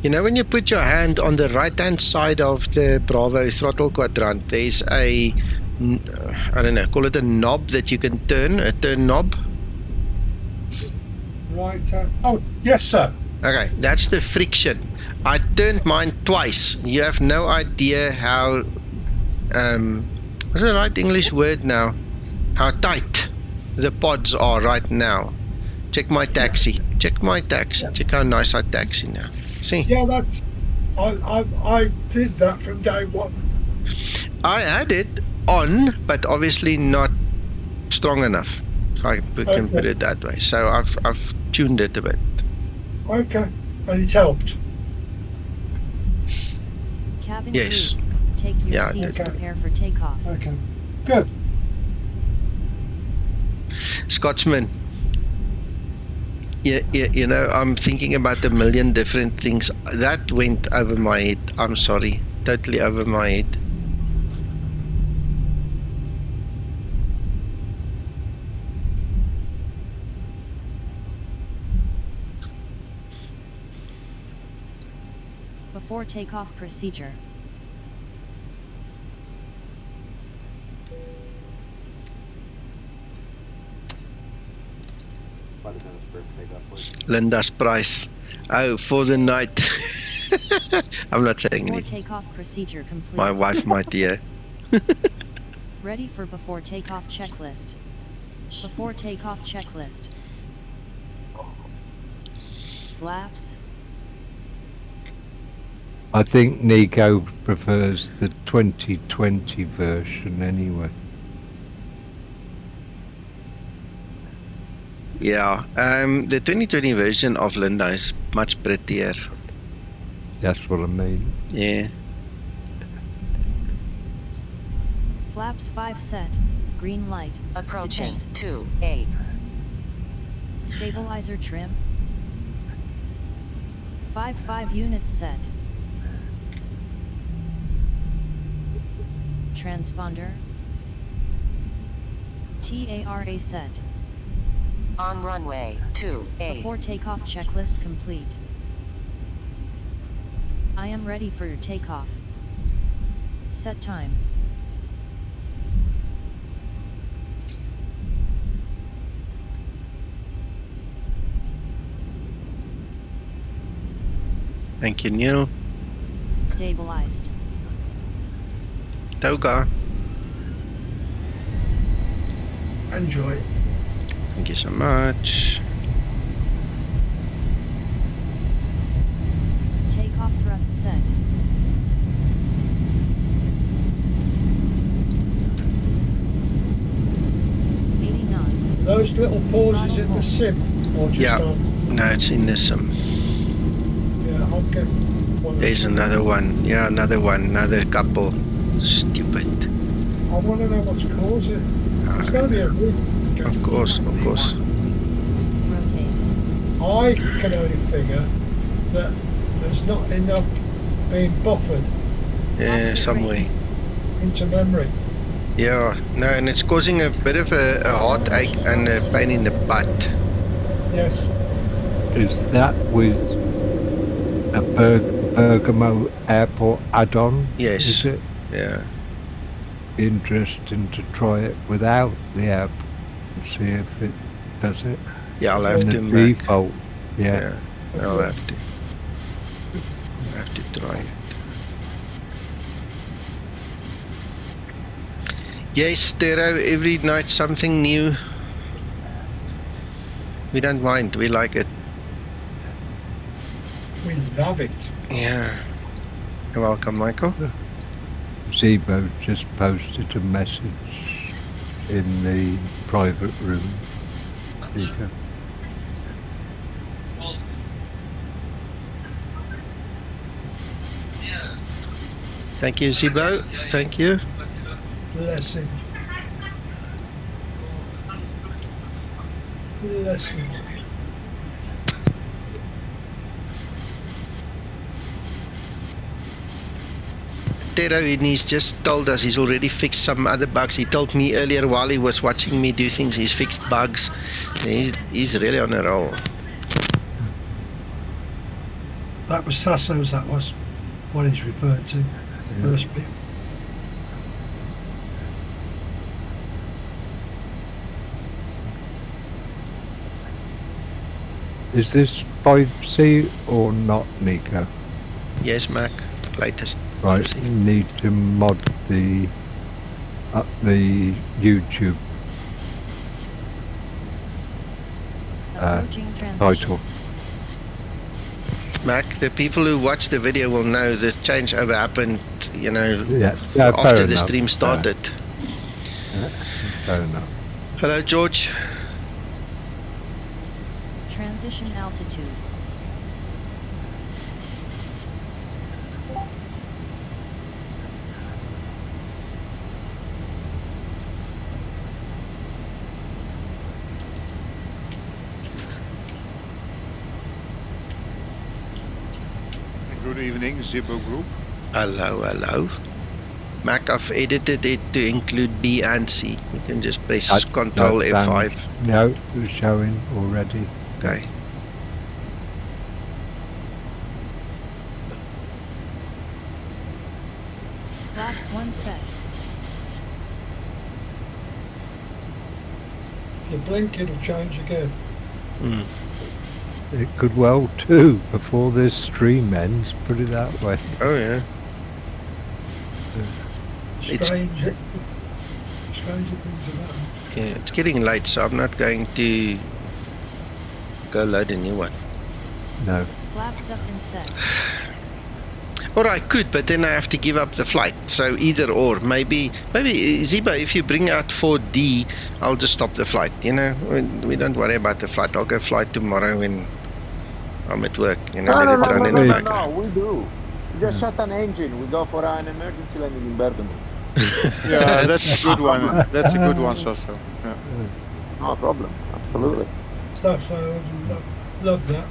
S1: You know, when you put your hand on the right-hand side of the Bravo throttle quadrant, there's a, I don't know, call it a knob that you can turn, a turn knob.
S2: Right. Oh, yes, sir.
S1: Okay, that's the friction. I turned mine twice. You have no idea how, what's the right English word now? How tight the pods are right now. Check my taxi. Check my taxi. Check how nice I taxi now. See?
S2: Yeah, that's. I did that from day one.
S1: I had it on, but obviously not strong enough. If I can put it that way. So I've tuned it a bit.
S2: Okay, and it helped.
S8: Cabin
S1: Yes.
S8: crew, take your
S1: Yeah.
S8: seats,
S2: Okay.
S8: prepare for takeoff.
S2: Okay, good.
S1: Scotsman. You know, I'm thinking about a million different things. That went over my head. I'm sorry. Totally over my head.
S8: Before takeoff procedure.
S1: Linda's price. Oh, for the night. I'm not saying
S8: Before
S1: anything.
S8: takeoff procedure complete.
S1: My wife might hear.
S8: Ready for before takeoff checklist. Before takeoff checklist. Flaps.
S3: I think Nico prefers the 2020 version anyway.
S1: Yeah, the 2020 version of Linda is much prettier.
S3: That's what I mean.
S1: Yeah.
S8: Flaps 5 set. Green light.
S10: Approaching
S8: Detect.
S10: 2A.
S8: Stabilizer trim. 5 units set. Transponder. TARA set.
S10: On runway 2A.
S8: Before takeoff checklist complete. I am ready for your takeoff. Set time.
S1: Thank you, Neil.
S8: Stabilized.
S1: Toga.
S2: Enjoy.
S1: Thank you so much.
S8: Takeoff thrust set.
S2: Those little pauses in the sim, or just
S1: Yeah.
S2: on?
S1: No, it's in the sim.
S2: Yeah, I'll get one.
S1: There's another one. Yeah, another one. Another couple. Stupid.
S2: I want to know what's caused it. It's going to be a route.
S1: Of course, of course.
S2: I can only figure that there's not enough being buffered.
S1: Yeah, some way.
S2: Into memory.
S1: Yeah, no, and it's causing a bit of a heartache and a pain in the butt.
S2: Yes.
S3: Is that with a Bergamo Airport add-on?
S1: Yes.
S3: Is it?
S1: Yeah.
S3: Interesting to try it without the app and see if it does it.
S1: Yeah, I'll have
S3: and
S1: to
S3: the default. Yeah.
S1: I'll have to. I'll have to try it. Yes, Tero, every night something new. We don't mind, we like it.
S2: We love it.
S1: Yeah. You're welcome, Michael.
S3: Zibo just posted a message in the private room. There you go.
S1: Thank you, Zibo. Thank you.
S2: Blessing. Blessing.
S1: Tero, and he's just told us he's already fixed some other bugs. He told me earlier while he was watching me do things, he's fixed bugs. He's really on a roll.
S2: That was Sasso's, that was what he's referred to. First bit.
S3: Is this 5C or not, Nico?
S1: Yes, Mac. Latest.
S3: Right, you need to mod the YouTube title.
S1: Mac, the people who watch the video will know the changeover happened, you know,
S3: yeah,
S1: after the stream started.
S3: Fair enough.
S1: Hello, George.
S8: Transition altitude.
S11: Good evening, Zibo Group.
S1: Hello, hello. Mac, I've edited it to include B and C. You can just press Control F5.
S3: No, it's showing already.
S1: Okay.
S8: Flaps 1 set.
S2: If you blink, it'll change again.
S3: It could well too, before this stream ends, put it that way.
S1: Oh yeah.
S2: Stranger things about it.
S1: Yeah, it's getting late, so I'm not going to go load a new one.
S3: No.
S8: Flaps up and set.
S1: Or I could, but then I have to give up the flight. So either or. Maybe Zibo, if you bring out 4D, I'll just stop the flight. You know, we don't worry about the flight. I'll go fly tomorrow when I'm at work. You know, let it run in the background.
S5: No, we do. Just shut an engine. We go for an emergency landing in Bergamo.
S11: Yeah, that's a good one. That's a good one, Sasso. Yeah.
S5: No problem. Absolutely.
S2: Stuff, so I love that.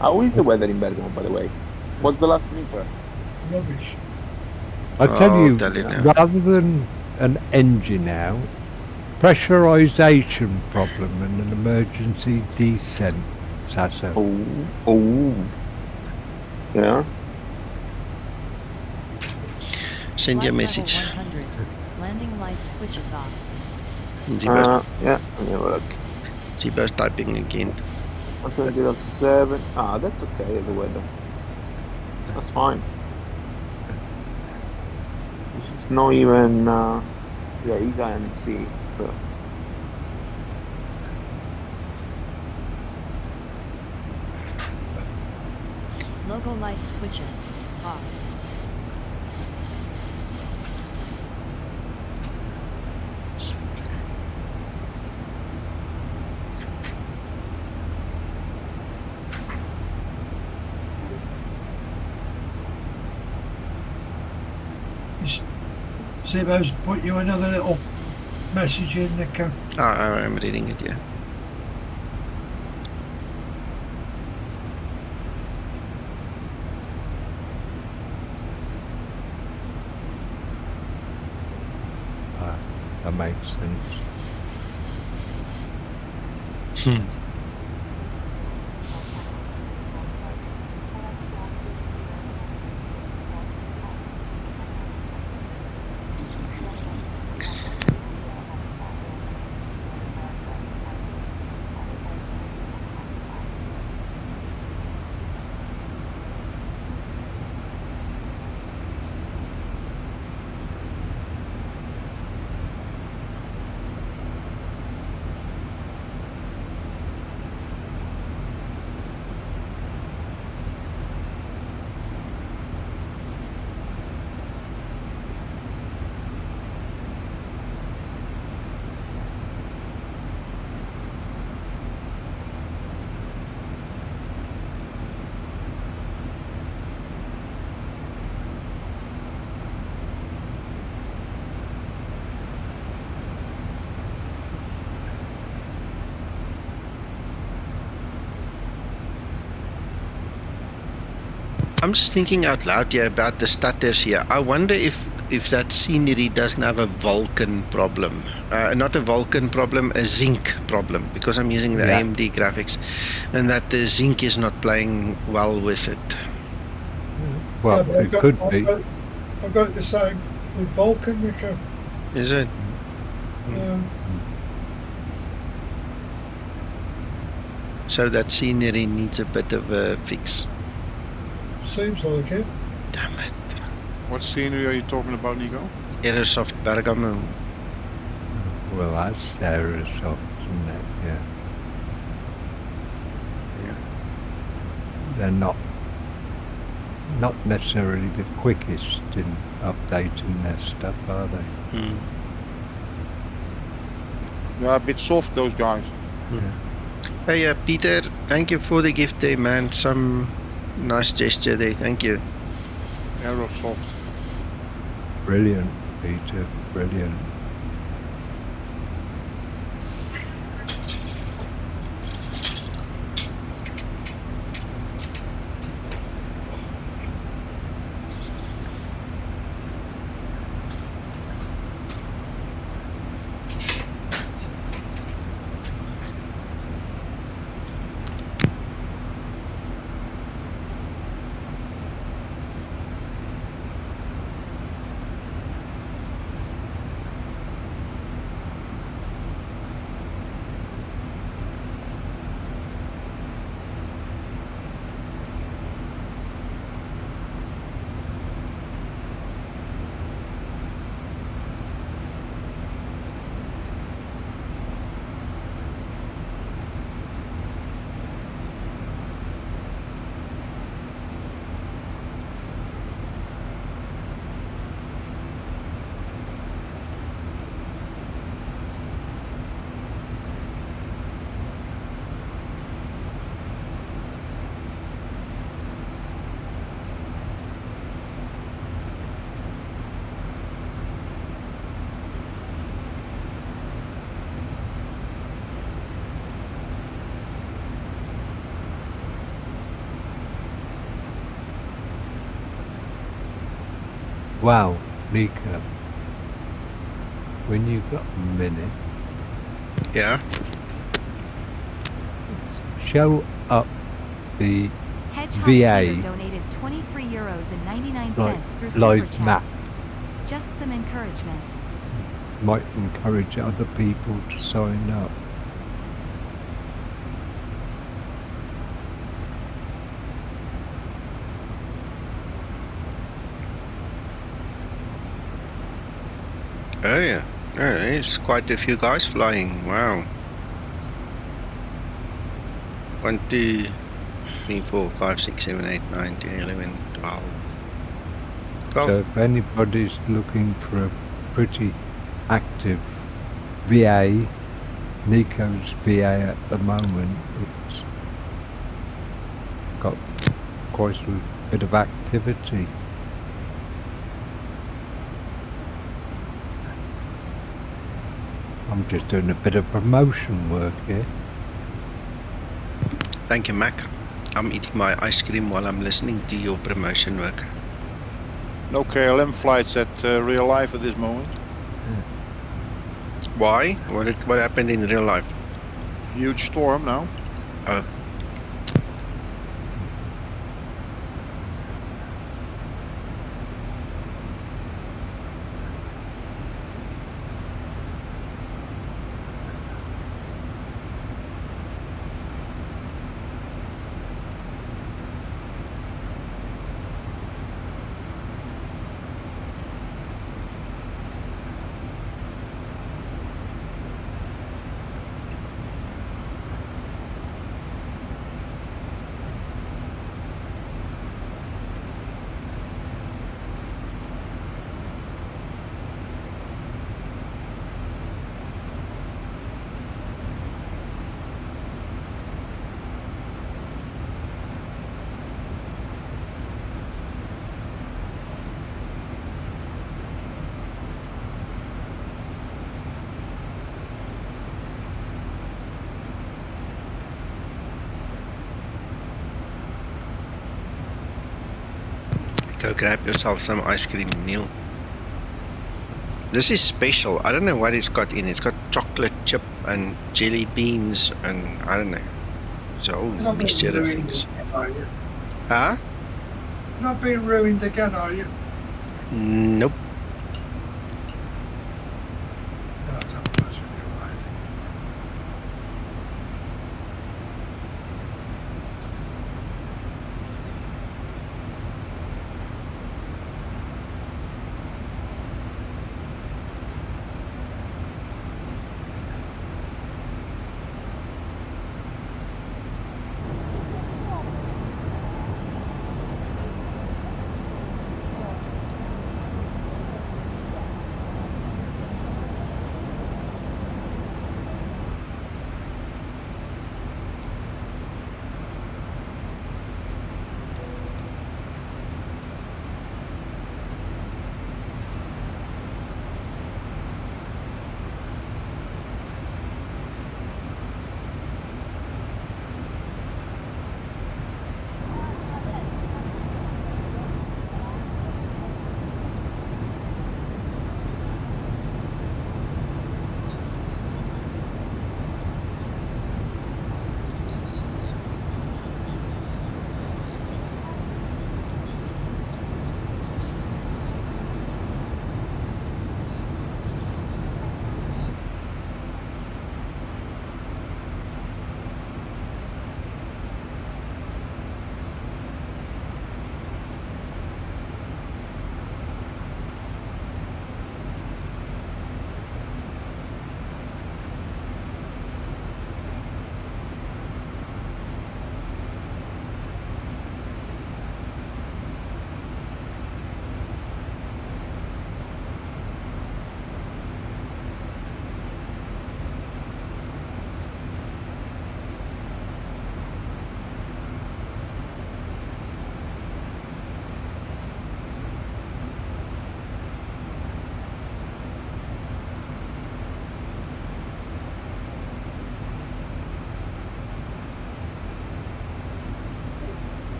S5: How is the weather in Bergamo, by the way? What's the last meter?
S2: Rubbish.
S3: I tell you, rather than an engine out, pressurization problem and an emergency descent, Sasso.
S5: Oh. Yeah.
S1: Send your message.
S8: 100. Landing lights switches off.
S5: Yeah, let me have a look.
S1: Zibo's typing again.
S5: 107. That's okay as a weather. That's fine. It's not even. Yeah, he's IMC. But...
S8: Logo light switches off.
S2: Zibo's put you another little message in, Nico.
S1: I'm reading it, yeah.
S3: That makes sense.
S1: I'm just thinking out loud here about the stutters here. I wonder if that scenery doesn't have a Vulkan problem. Not a Vulkan problem, a Zink problem, because I'm using the AMD graphics, and that the Zink is not playing well with it.
S3: Well, it could be.
S2: I've got the same with Vulkan, Nico.
S1: Is it?
S2: Yeah.
S1: So that scenery needs a bit of a fix.
S2: Seems like it.
S1: Damn it.
S11: What scenery are you talking about, Nico?
S1: Aerosoft Bergamo.
S3: Well, that's Aerosoft, isn't it? Yeah. They're not necessarily the quickest in updating their stuff, are they?
S11: They're a bit soft, those guys.
S1: Hey, Peter, thank you for the gift there, man. Some nice gesture there. Thank you.
S11: Aerosoft.
S3: Brilliant, Peter. Brilliant. well, Nika, when you've got a minute,
S1: Yeah.
S3: show up the
S12: Hedgehog
S3: VA
S12: Peter donated €23.99 through
S3: live
S12: SuperChat.
S3: map.
S12: Just some encouragement.
S3: Might encourage other people to sign up.
S1: Oh yeah. Oh, there's quite a few guys flying. Wow. 1, 2, 3, 4, 5, 6, 7, 8, 9, 10, 11, 12.
S3: So if anybody's looking for a pretty active VA, Nico's VA at the moment, it's got quite a bit of activity. I'm just doing a bit of promotion work here.
S1: Thank you, Mac. I'm eating my ice cream while I'm listening to your promotion work.
S11: No KLM flights at real life at this moment.
S1: Why? What happened in real life?
S11: Huge storm now.
S1: Oh. Go grab yourself some ice cream, Neil. This is special. I don't know what it's got in. It's got chocolate chip and jelly beans and I don't know. It's a whole mixture of things. Huh?
S2: Not being ruined again, are you?
S1: Nope.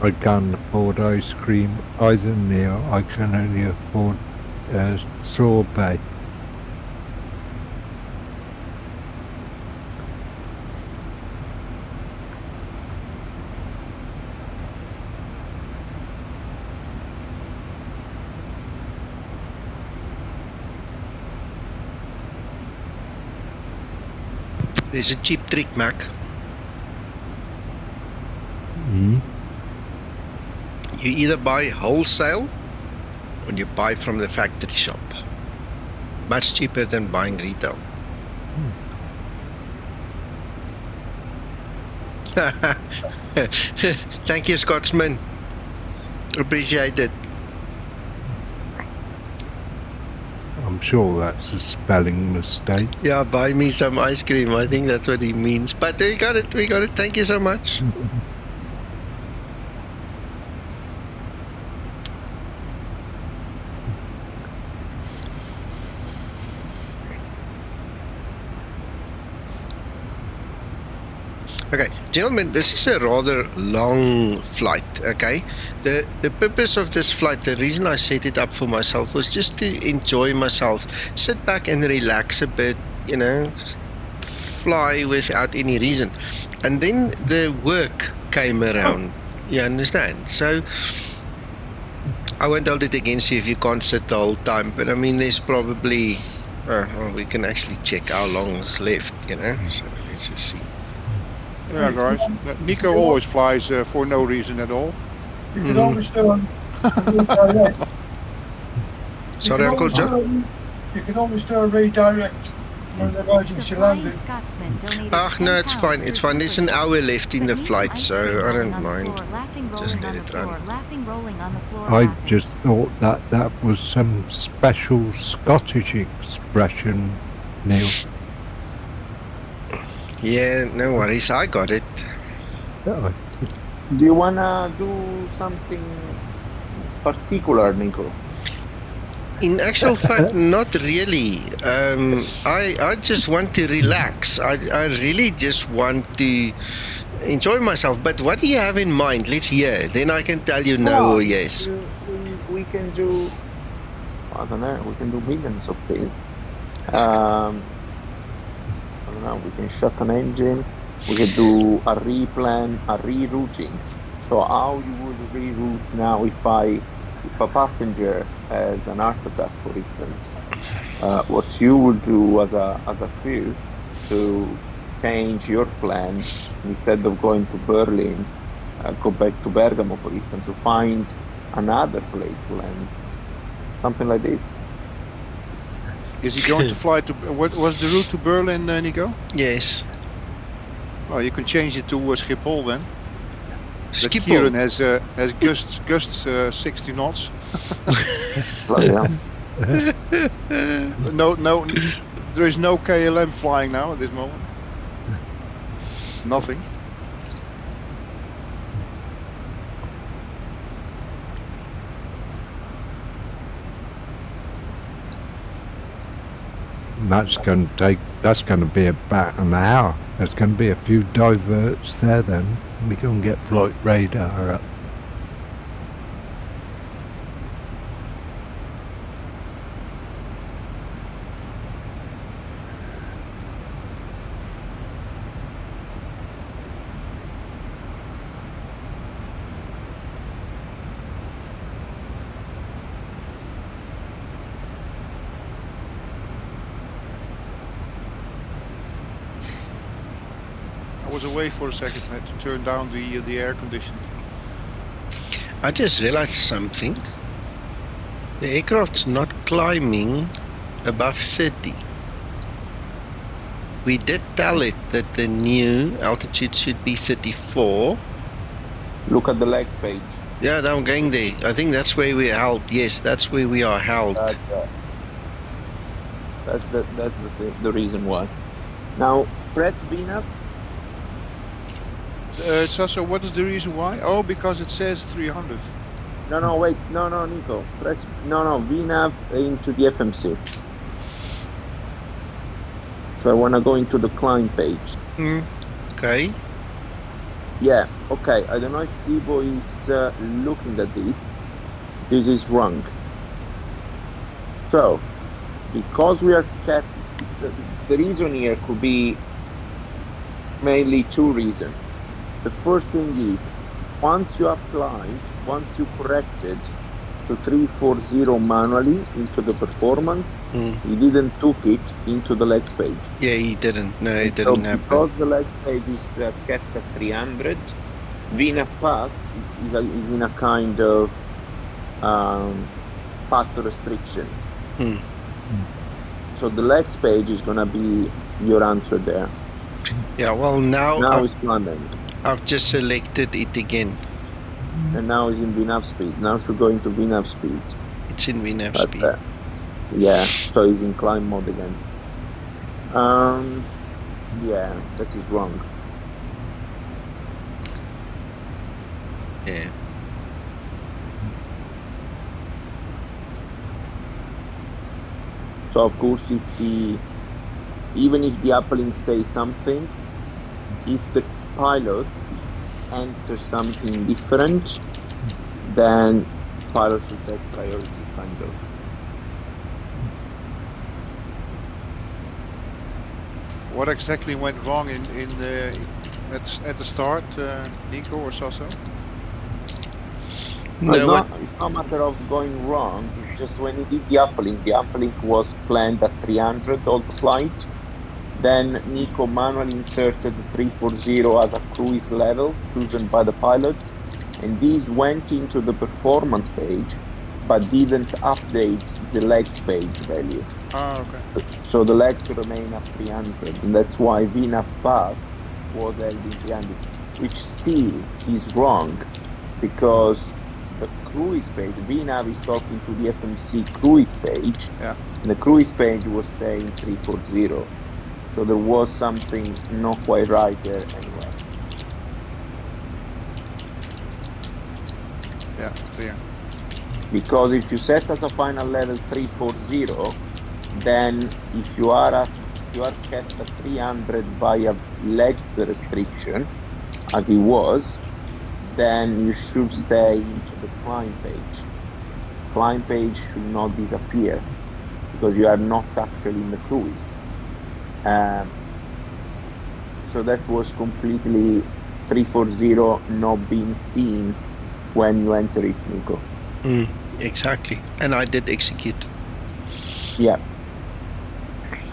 S3: I can't afford ice cream either, Neil. I can only afford sorbet.
S1: There's a cheap trick, Mac.
S3: Mm.
S1: You either buy wholesale or you buy from the factory shop. Much cheaper than buying retail. Thank you, Scotsman. Appreciate it.
S3: I'm sure that's a spelling mistake.
S1: Yeah, buy me some ice cream. I think that's what he means. But we got it. We got it. Thank you so much. Okay, gentlemen, this is a rather long flight, okay? The purpose of this flight, the reason I set it up for myself was just to enjoy myself, sit back and relax a bit, you know, just fly without any reason. And then the work came around, you understand? So, I won't hold it against you if you can't sit the whole time, but I mean, there's probably, well, we can actually check how long is left, you know? So, let's just see.
S11: Yeah, guys. Nico always flies for no reason at all.
S2: You can always do a redirect.
S1: Sorry, Uncle John?
S2: You can always do a redirect when the emergency landing.
S1: Ach, no, it's fine. It's fine. There's an hour left in the flight, so I don't mind. Just let it run.
S3: I just thought that was some special Scottish expression, Neil.
S1: Yeah, no worries. I got it.
S3: Yeah.
S5: Do you wanna do something particular, Nico?
S1: In actual fact, not really. I just want to relax. I really just want to enjoy myself. But what do you have in mind? Let's hear. Then I can tell you no or yes.
S5: We can do, I don't know, we can do millions of things. I don't know, we can shut an engine, we can do a replan, a rerouting. So how you would reroute now if a passenger has an heart attack, for instance, what you would do as a crew to change your plan, instead of going to Berlin, go back to Bergamo, for instance, to find another place to land, something like this.
S11: Is he going to fly to, what was the route to Berlin, Nico?
S1: Yes.
S11: Oh, you can change it to Schiphol then.
S1: Schiphol.
S11: Kieran has gusts 60 knots. No, there is no KLM flying now at this moment. Nothing.
S3: That's going to be about an hour. There's going to be a few diverts there then. We can get flight radar up.
S11: I was away for a second. I had to turn down the air conditioning.
S1: I just realized something. The aircraft's not climbing above 30. We did tell it that the new altitude should be 34.
S5: Look at the legs page.
S1: Yeah, I'm going there. I think that's where we're held. Yes, that's where we are held.
S5: That's the reason why. Now press VNAV.
S11: So what is the reason why? Oh, because it says 300.
S5: No, wait. No, Nico. Press, no, VNAV into the FMC. So I want to go into the climb page.
S1: Okay.
S5: Yeah, okay. I don't know if Zibo is looking at this. This is wrong. So, because we are kept, the reason here could be mainly two reasons. The first thing is, once you corrected to 340 manually into the performance, he didn't took it into the legs page.
S1: Yeah, he didn't. No, it
S5: So
S1: didn't happen.
S5: because the legs page is kept at 300, VNAV path is in a kind of path restriction. So the legs page is going to be your answer there.
S1: Yeah, well, now
S5: it's climbing.
S1: I've just selected it again.
S5: And now it's in VNAV speed. Now should go into VNAV speed.
S1: It's in VNAV speed.
S5: Yeah, so it's in climb mode again. Yeah, that is wrong.
S1: Yeah.
S5: So of course, even if the uplink says something, if the pilot enters something different, then pilot should take priority, kind of.
S11: What exactly went wrong at the start, Nico or Sasso?
S5: No, it's not a matter of going wrong. It's just when he did the uplink was planned at 300 all the flight. Then Nico manually inserted the 340 as a cruise level chosen by the pilot, and these went into the performance page, but didn't update the legs page value.
S11: Oh, okay.
S5: So the legs remain at 300, and that's why VNAV path was held in 300, which still is wrong, because the cruise page, VNAV is talking to the FMC cruise page, and the cruise page was saying 340. So there was something not quite right there anyway.
S11: Yeah, clear.
S5: Because if you set as a final level 340, then if you are kept at 300 by a legs restriction, as it was, then you should stay into the climb page. Climb page should not disappear because you are not actually in the cruise. So that was completely 340 not being seen when you enter it, Nico.
S1: Exactly. And I did execute.
S5: Yeah.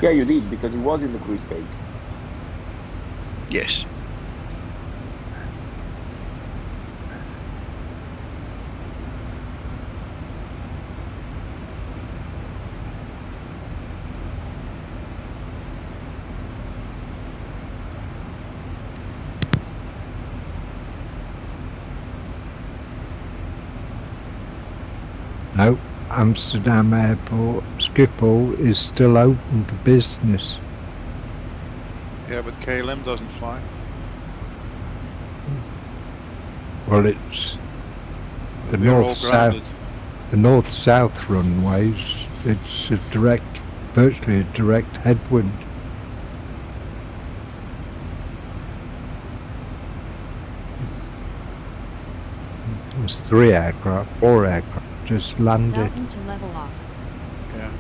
S5: Yeah, you did, because it was in the cruise page.
S1: Yes.
S3: No, Amsterdam Airport Schiphol is still open for business.
S11: Yeah, but KLM doesn't fly.
S3: Well, it's the
S11: They're all
S3: north-south,
S11: grounded.
S3: the north-south runways. It's a virtually a direct headwind. There's 4 aircraft just landed.
S8: 1000 to level off.
S11: Yeah.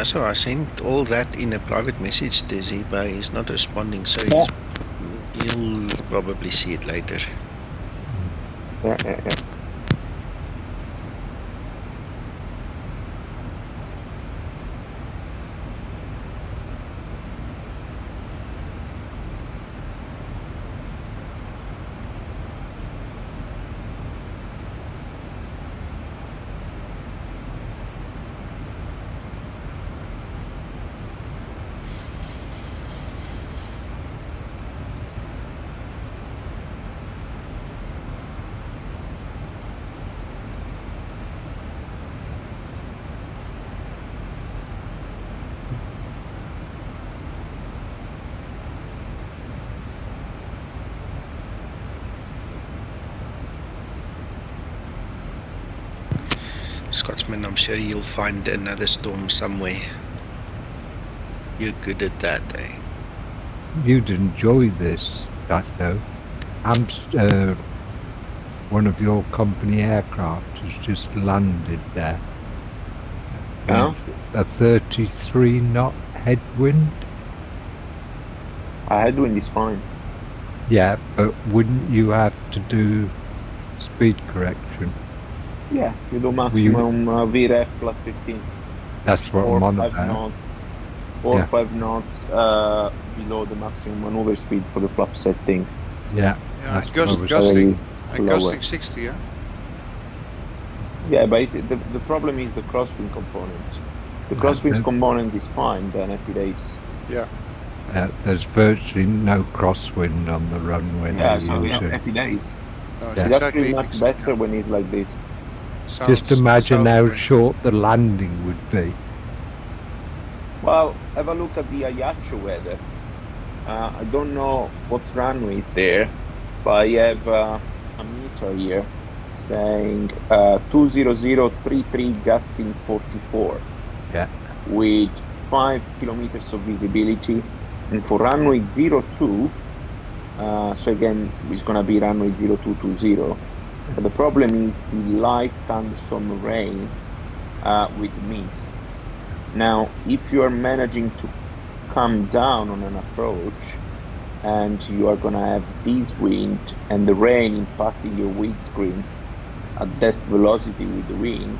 S1: So I sent all that in a private message to Zibo. He's not responding, so you'll probably see it later.
S5: Yeah.
S1: Scotsman, I'm sure you'll find another storm somewhere. You're good at that, eh?
S3: You'd enjoy this, Dato. One of your company aircraft has just landed there.
S5: Oh?
S3: With a 33 knot headwind.
S5: A headwind is fine.
S3: Yeah, but wouldn't you have to do speed correction?
S5: Yeah, you do maximum VREF plus 15.
S3: That's what I'm on about.
S5: 4 or 5 knots below the maximum maneuver speed for the flap setting.
S3: Yeah,
S11: Yeah, and gusting 60, yeah?
S5: Yeah, but the problem is the crosswind component. The crosswind component is fine, then happy days.
S11: Yeah.
S3: There's virtually no crosswind on the runway.
S5: Yeah, so we have happy days.
S11: No,
S5: it's actually much better when it's like this.
S3: Just imagine how short the landing would be.
S5: Well, have a look at the Ayacho weather. I don't know what runway is there, but I have a meter here saying 20033 gusting 44.
S3: Yeah.
S5: With 5 kilometers of visibility. And for runway 02, so again, it's going to be runway 0220. But the problem is the light thunderstorm rain with mist. Now, if you are managing to come down on an approach and you are going to have this wind and the rain impacting your windscreen at that velocity with the wind,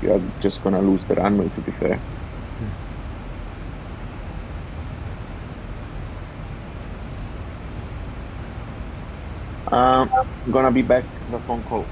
S5: you are just going to lose the runway, to be fair. I'm going to be back the phone call.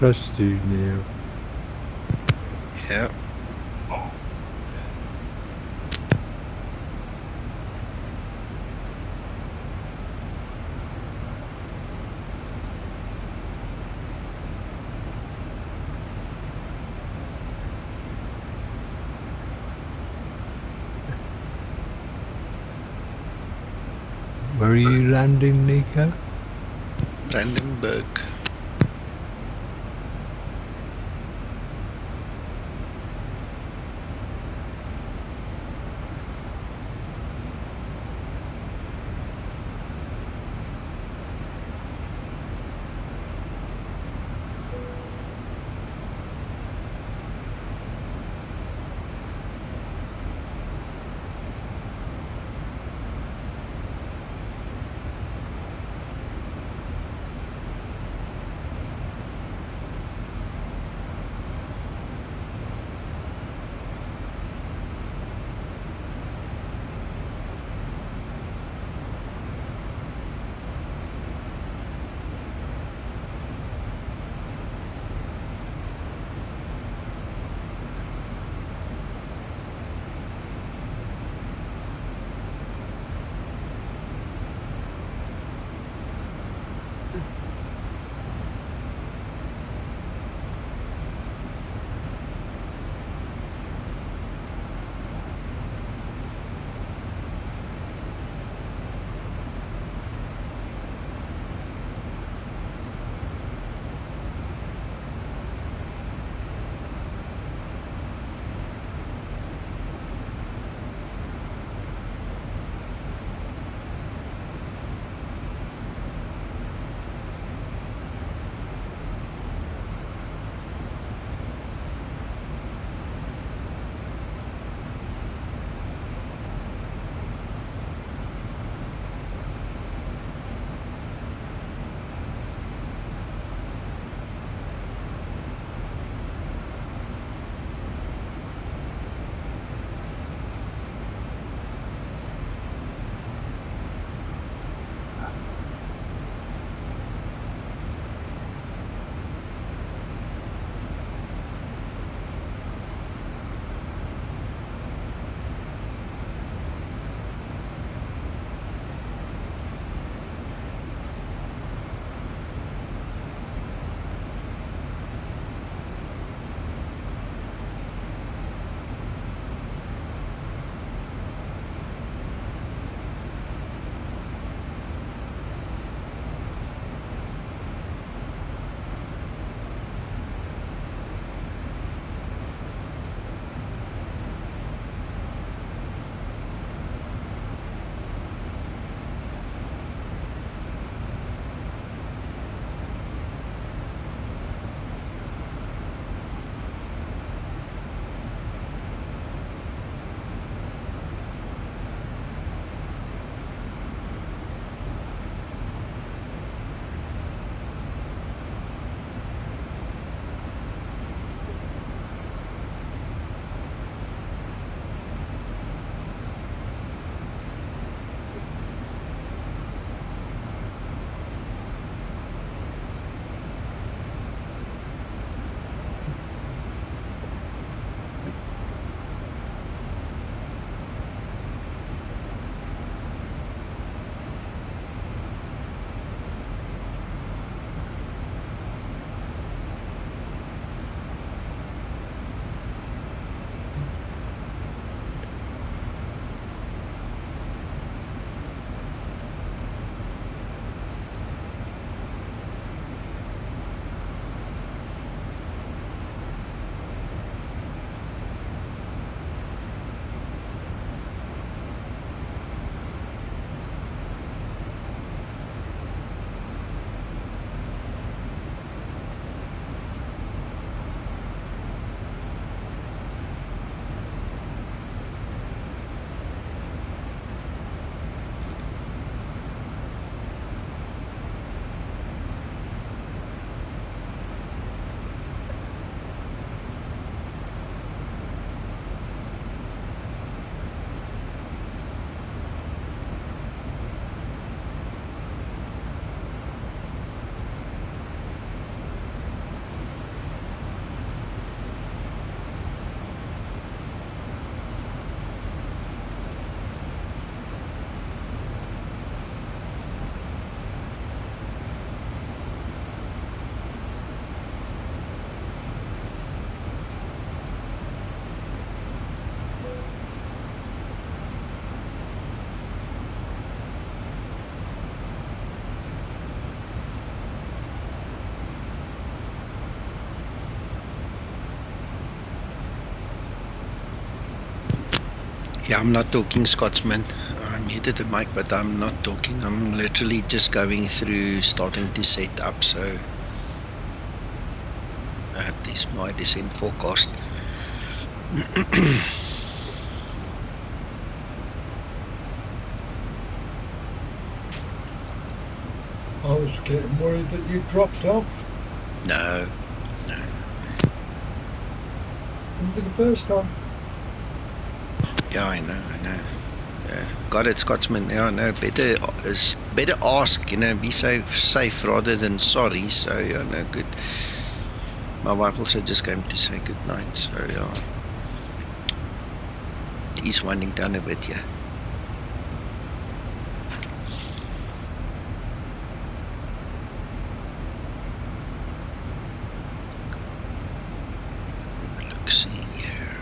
S3: Trust you, Neil.
S1: Yeah.
S3: Where are you landing, Nico?
S1: Brandenburg. Yeah, I'm not talking, Scotsman. I'm muted the mic, but I'm not talking. I'm literally just going through, starting to set up. So that is my descent forecast.
S2: I was getting worried that you dropped off.
S1: No.
S2: Wouldn't be the first time.
S1: Yeah, I know. Yeah. Got it, Scotsman. Yeah, no, better ask, be safe rather than sorry. So, yeah, no, good. My wife also just came to say good night. So, yeah. He's winding down a bit, yeah. Let's see here.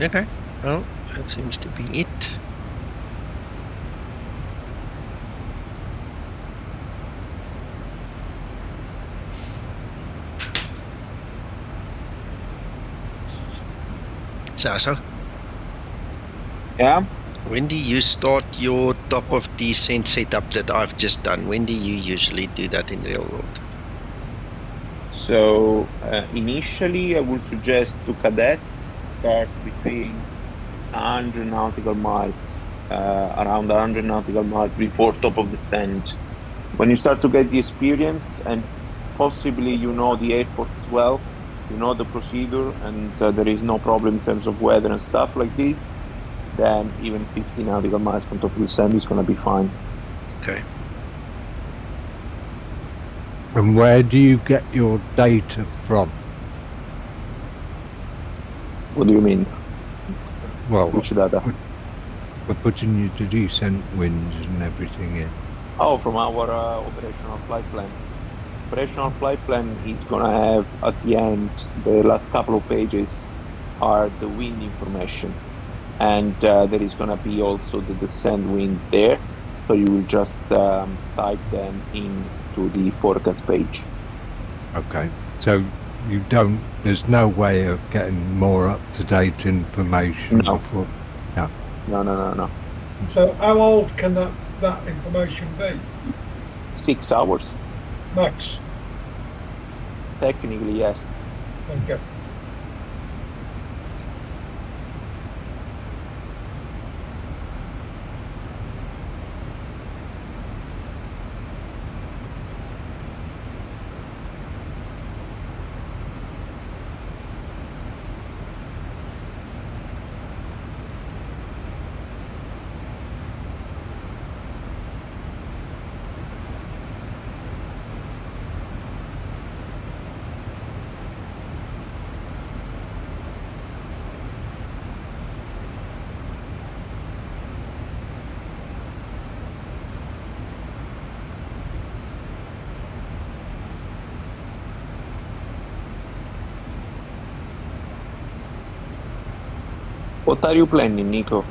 S1: Okay, well, that seems to be it. So,
S5: yeah.
S1: When do you start your top of descent setup that I've just done? When do you usually do that in real world?
S5: So initially, I would suggest to cadet start between 100 nautical miles, around 100 nautical miles before top of descent. When you start to get the experience and possibly you know the airport as well, you know the procedure, and there is no problem in terms of weather and stuff like this, then even 50 nautical miles from top of descent is going to be fine.
S1: Okay.
S3: And where do you get your data from?
S5: What do you mean?
S3: Well,
S5: which data?
S3: We're putting you to descent winds and everything in.
S5: Oh, from our operational flight plan. Operational flight plan is going to have at the end, the last couple of pages are the wind information. And there is going to be also the descent wind there. So you will just type them into the forecast page.
S3: Okay. So you don't, there's no way of getting more up-to-date information before? No.
S5: No.
S2: So how old can that information be?
S5: 6 hours.
S2: Max?
S5: Technically, yes.
S2: Okay.
S5: What are you planning, Nico?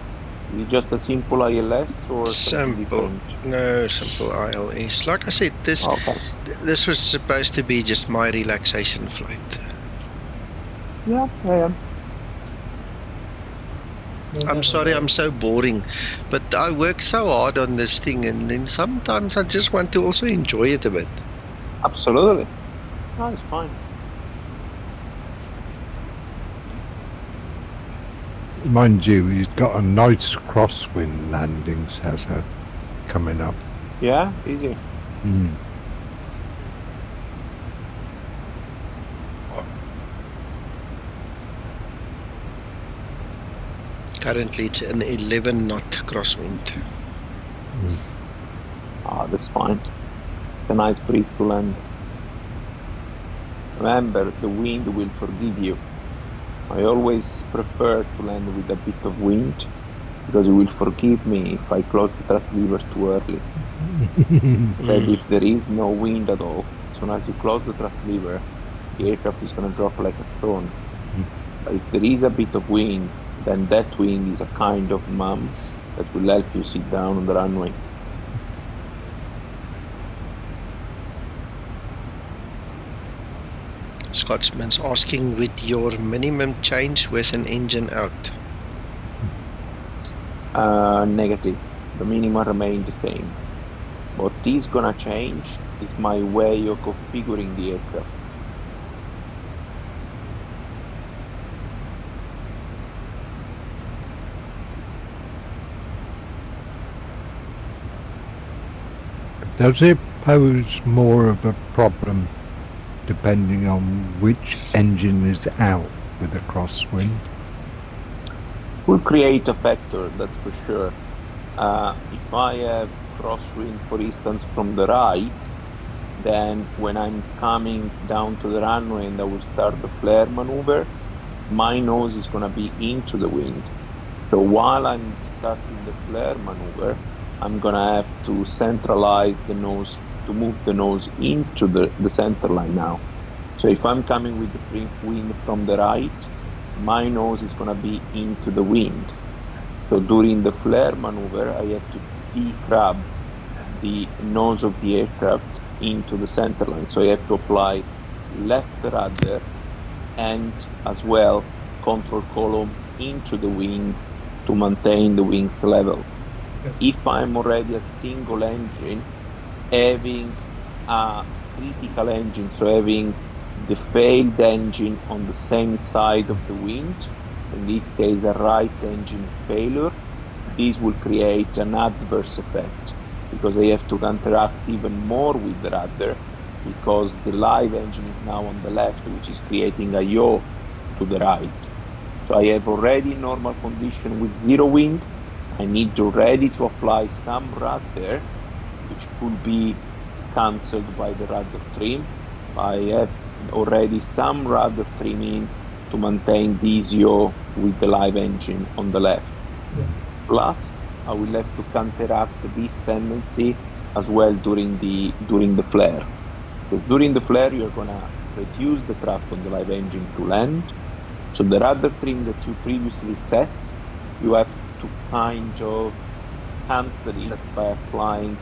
S5: Is it just a simple ILS or something
S1: Simple,
S5: different?
S1: no, simple ILS. Like I said, this was supposed to be just my relaxation flight.
S5: Yeah, I am.
S1: I'm sorry I'm so boring, but I work so hard on this thing, and then sometimes I just want to also enjoy it a bit.
S5: Absolutely. No, it's fine.
S3: Mind you, he's got a nice crosswind landing, Sasa, coming up.
S5: Yeah, easy.
S3: Mm.
S1: Currently it's an 11 knot crosswind.
S3: Mm.
S5: Ah, that's fine. It's a nice breeze to land. Remember, the wind will forgive you. I always prefer to land with a bit of wind, because it will forgive me if I close the thrust lever too early. Instead, if there is no wind at all, as soon as you close the thrust lever, the aircraft is going to drop like a stone. But if there is a bit of wind, then that wind is a kind of mum that will help you sit down on the runway.
S1: Scotsman's asking, with your minimum change with an engine out?
S5: Negative. The minimum remains the same. What is gonna change is my way of configuring the aircraft.
S3: Does it pose more of a problem depending on which engine is out with a crosswind?
S5: Will create a factor, that's for sure. If I have crosswind, for instance, from the right, then when I'm coming down to the runway and I will start the flare maneuver, my nose is going to be into the wind. So while I'm starting the flare maneuver, I'm going to have to centralize the nose, to move the nose into the center line now. So if I'm coming with the wind from the right, my nose is going to be into the wind. So during the flare maneuver, I have to decrab the nose of the aircraft into the center line. So I have to apply left rudder and as well control column into the wing to maintain the wings level. If I'm already a single engine, having a critical engine, so having the failed engine on the same side of the wind, in this case a right engine failure, this will create an adverse effect because I have to counteract even more with the rudder because the live engine is now on the left, which is creating a yaw to the right. So I have already normal condition with zero wind. I need already to apply some rudder, which could be cancelled by the rudder trim. I have already some rudder trimming to maintain this yaw with the live engine on the left. Plus, I will have to counteract this tendency as well during the flare. Because during the flare, you're going to reduce the thrust on the live engine to land. So the rudder trim that you previously set, you have to kind of cancel it by applying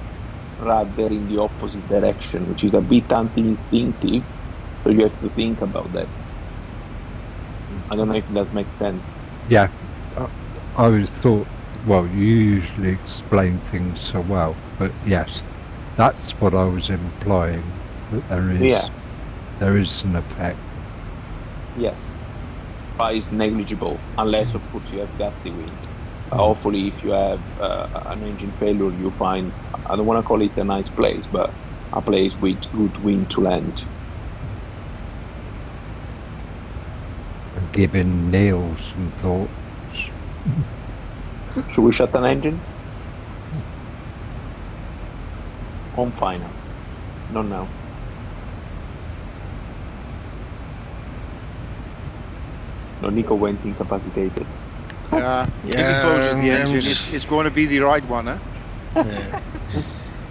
S5: rudder in the opposite direction, which is a bit anti-instinctive. So you have to think about that. I don't know if that makes sense.
S3: Yeah, I always thought, well, you usually explain things so well, but yes, that's what I was implying, that there is an effect.
S5: Yes, but it's negligible, unless of course you have gusty wind. Hopefully if you have an engine failure, you find, I don't want to call it a nice place, but a place with good wind to land.
S3: Giving Neil some thoughts.
S5: Should we shut an engine? On final. Not now. No, Nico went incapacitated.
S11: Yeah, closing the engine. It's going to be the right one, huh?
S1: Yeah.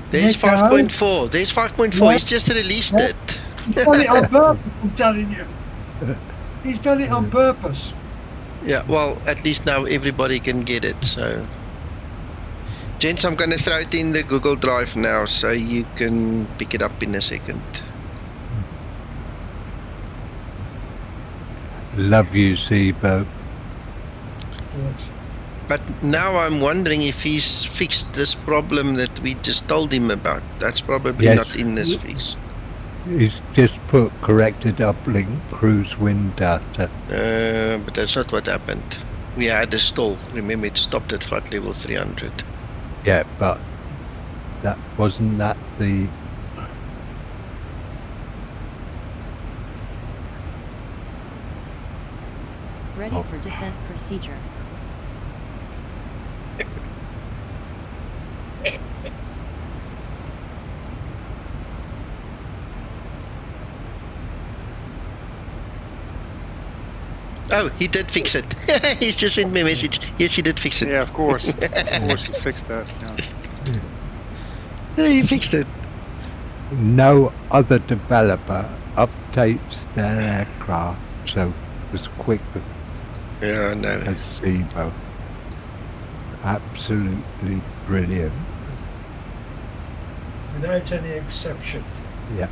S1: There's 5.4. There's 5.4. He's just released it.
S2: He's done it on purpose, I'm telling you. He's done it on purpose.
S1: Yeah, well, at least now everybody can get it, so... Gents, I'm going to throw it in the Google Drive now, so you can pick it up in a second.
S3: Love you, Zibo.
S1: But now I'm wondering if he's fixed this problem that we just told him about. That's probably not in this fix.
S3: He's just corrected uplink cruise wind data.
S1: But that's not what happened. We had a stall. Remember, it stopped at flight level 300.
S3: Yeah, but that wasn't that the...
S8: Ready for descent procedure.
S1: Oh, he did fix it. He's just sent me a message. Yes, he did fix it.
S11: Yeah, of course. Of course he fixed that.
S1: Yeah, he fixed it.
S3: No other developer updates their aircraft so as quick
S1: Yeah, I know.
S3: as Zibo. Absolutely brilliant.
S2: Without any exception.
S3: Yeah.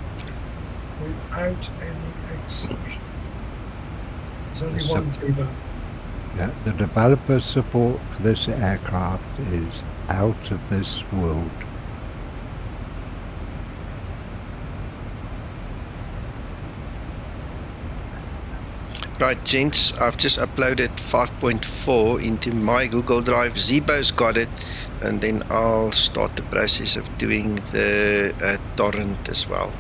S2: Without any exception. There's only one Zibo.
S3: Yeah, the developer support for this aircraft is out of this world.
S1: Right, gents, I've just uploaded 5.4 into my Google Drive. Zibo's got it, and then I'll start the process of doing the torrent as well.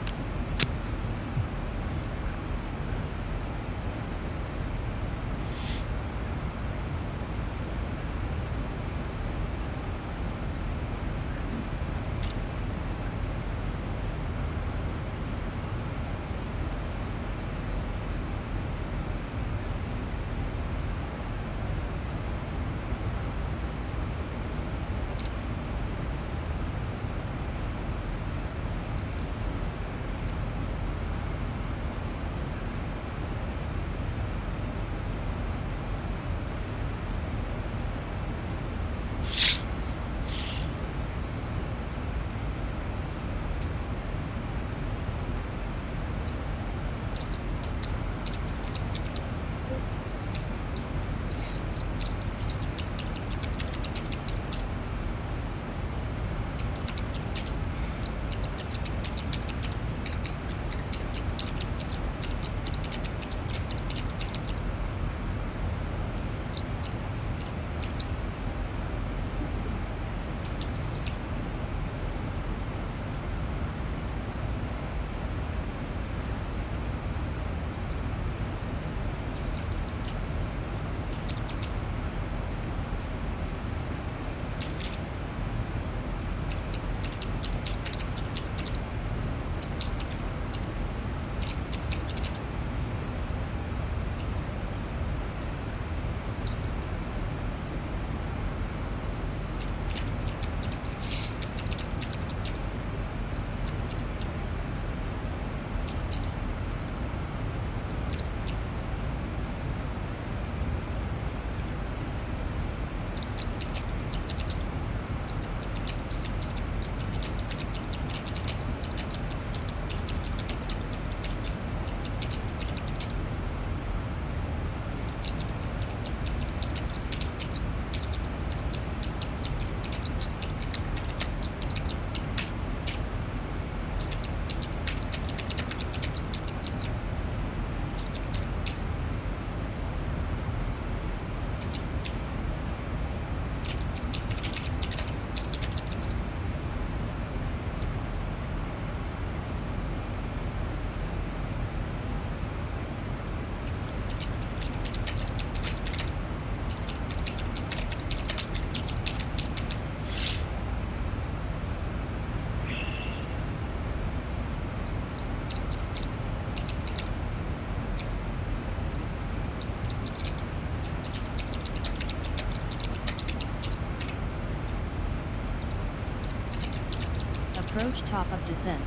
S8: Approach top of descent.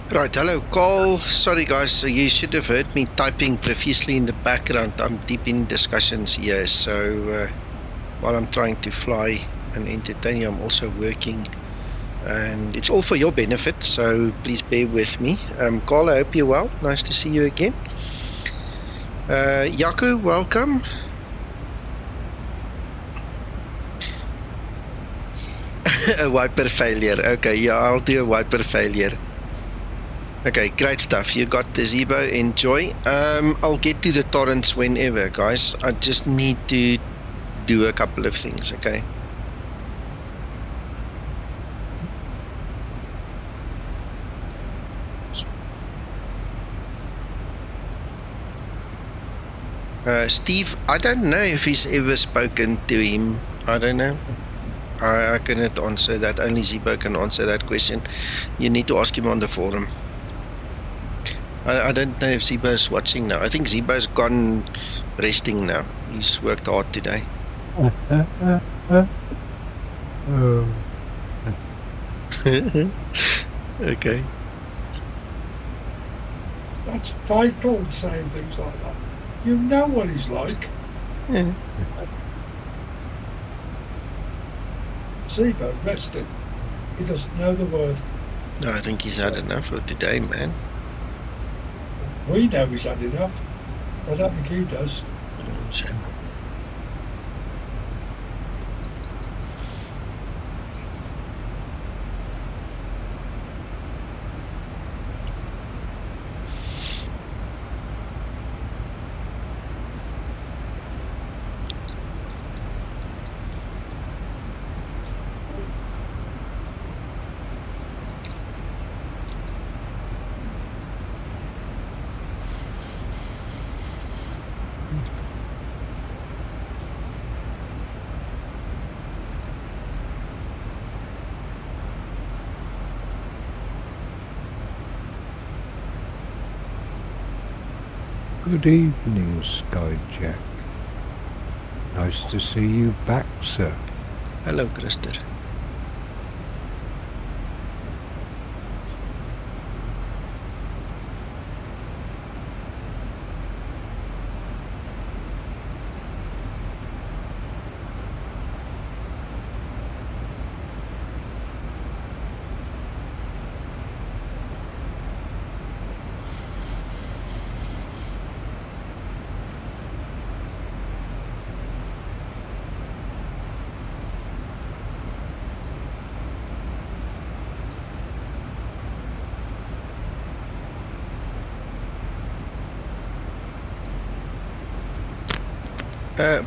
S1: Right, hello, Cole. Sorry, guys, so you should have heard me typing profusely in the background. I'm deep in discussions here, so while I'm trying to fly and entertain you, I'm also working, and it's all for your benefit, so please bear with me. Cole, I hope you're well. Nice to see you again. Yaku, welcome. A wiper failure. Okay, yeah, I'll do a wiper failure. Okay, great stuff. You got the Zibo. Enjoy. I'll get to the torrents whenever, guys. I just need to do a couple of things, okay? Steve, I don't know if he's ever spoken to him. I don't know. I cannot answer that. Only Zibo can answer that question. You need to ask him on the forum. I don't know if Zibo's watching now. I think Zibo's gone resting now. He's worked hard today. Okay.
S2: That's vital, saying things like that. You know what he's like.
S1: Yeah.
S2: Zibo rested. He doesn't know the word.
S1: No, I think he's had enough for today, man.
S2: We know he's had enough. I don't think he does.
S1: Shame.
S3: Good evening, Skyjack. Nice to see you back, sir.
S1: Hello, Krister.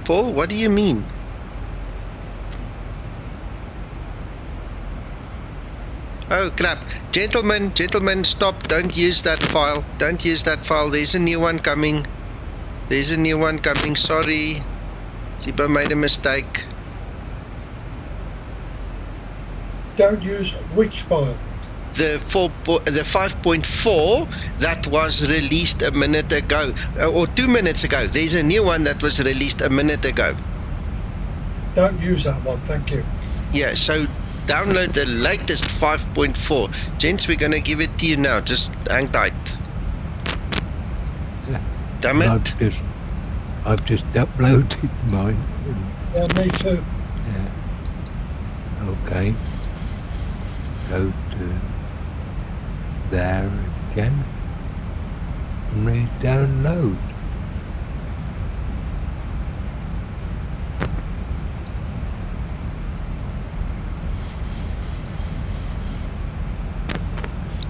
S1: Paul, what do you mean? Oh, crap. Gentlemen, stop. Don't use that file. Don't use that file. There's a new one coming. There's a new one coming. Sorry. Zibo made a mistake.
S2: Don't use which file?
S1: The 5.4 that was released a minute ago, or 2 minutes ago. There's a new one that was released a minute ago.
S2: Don't use that one, thank you.
S1: Yeah, so download the latest 5.4. Gents, we're going to give it to you now. Just hang tight. Damn it.
S3: I've just uploaded mine.
S2: Yeah, me too.
S3: Yeah. Okay. Go to there again. Re-download.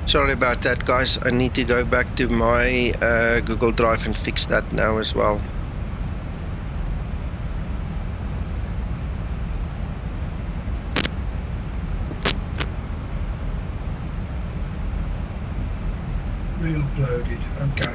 S1: Sorry about that, guys. I need to go back to my Google Drive and fix that now as well.
S2: Re-uploaded, okay.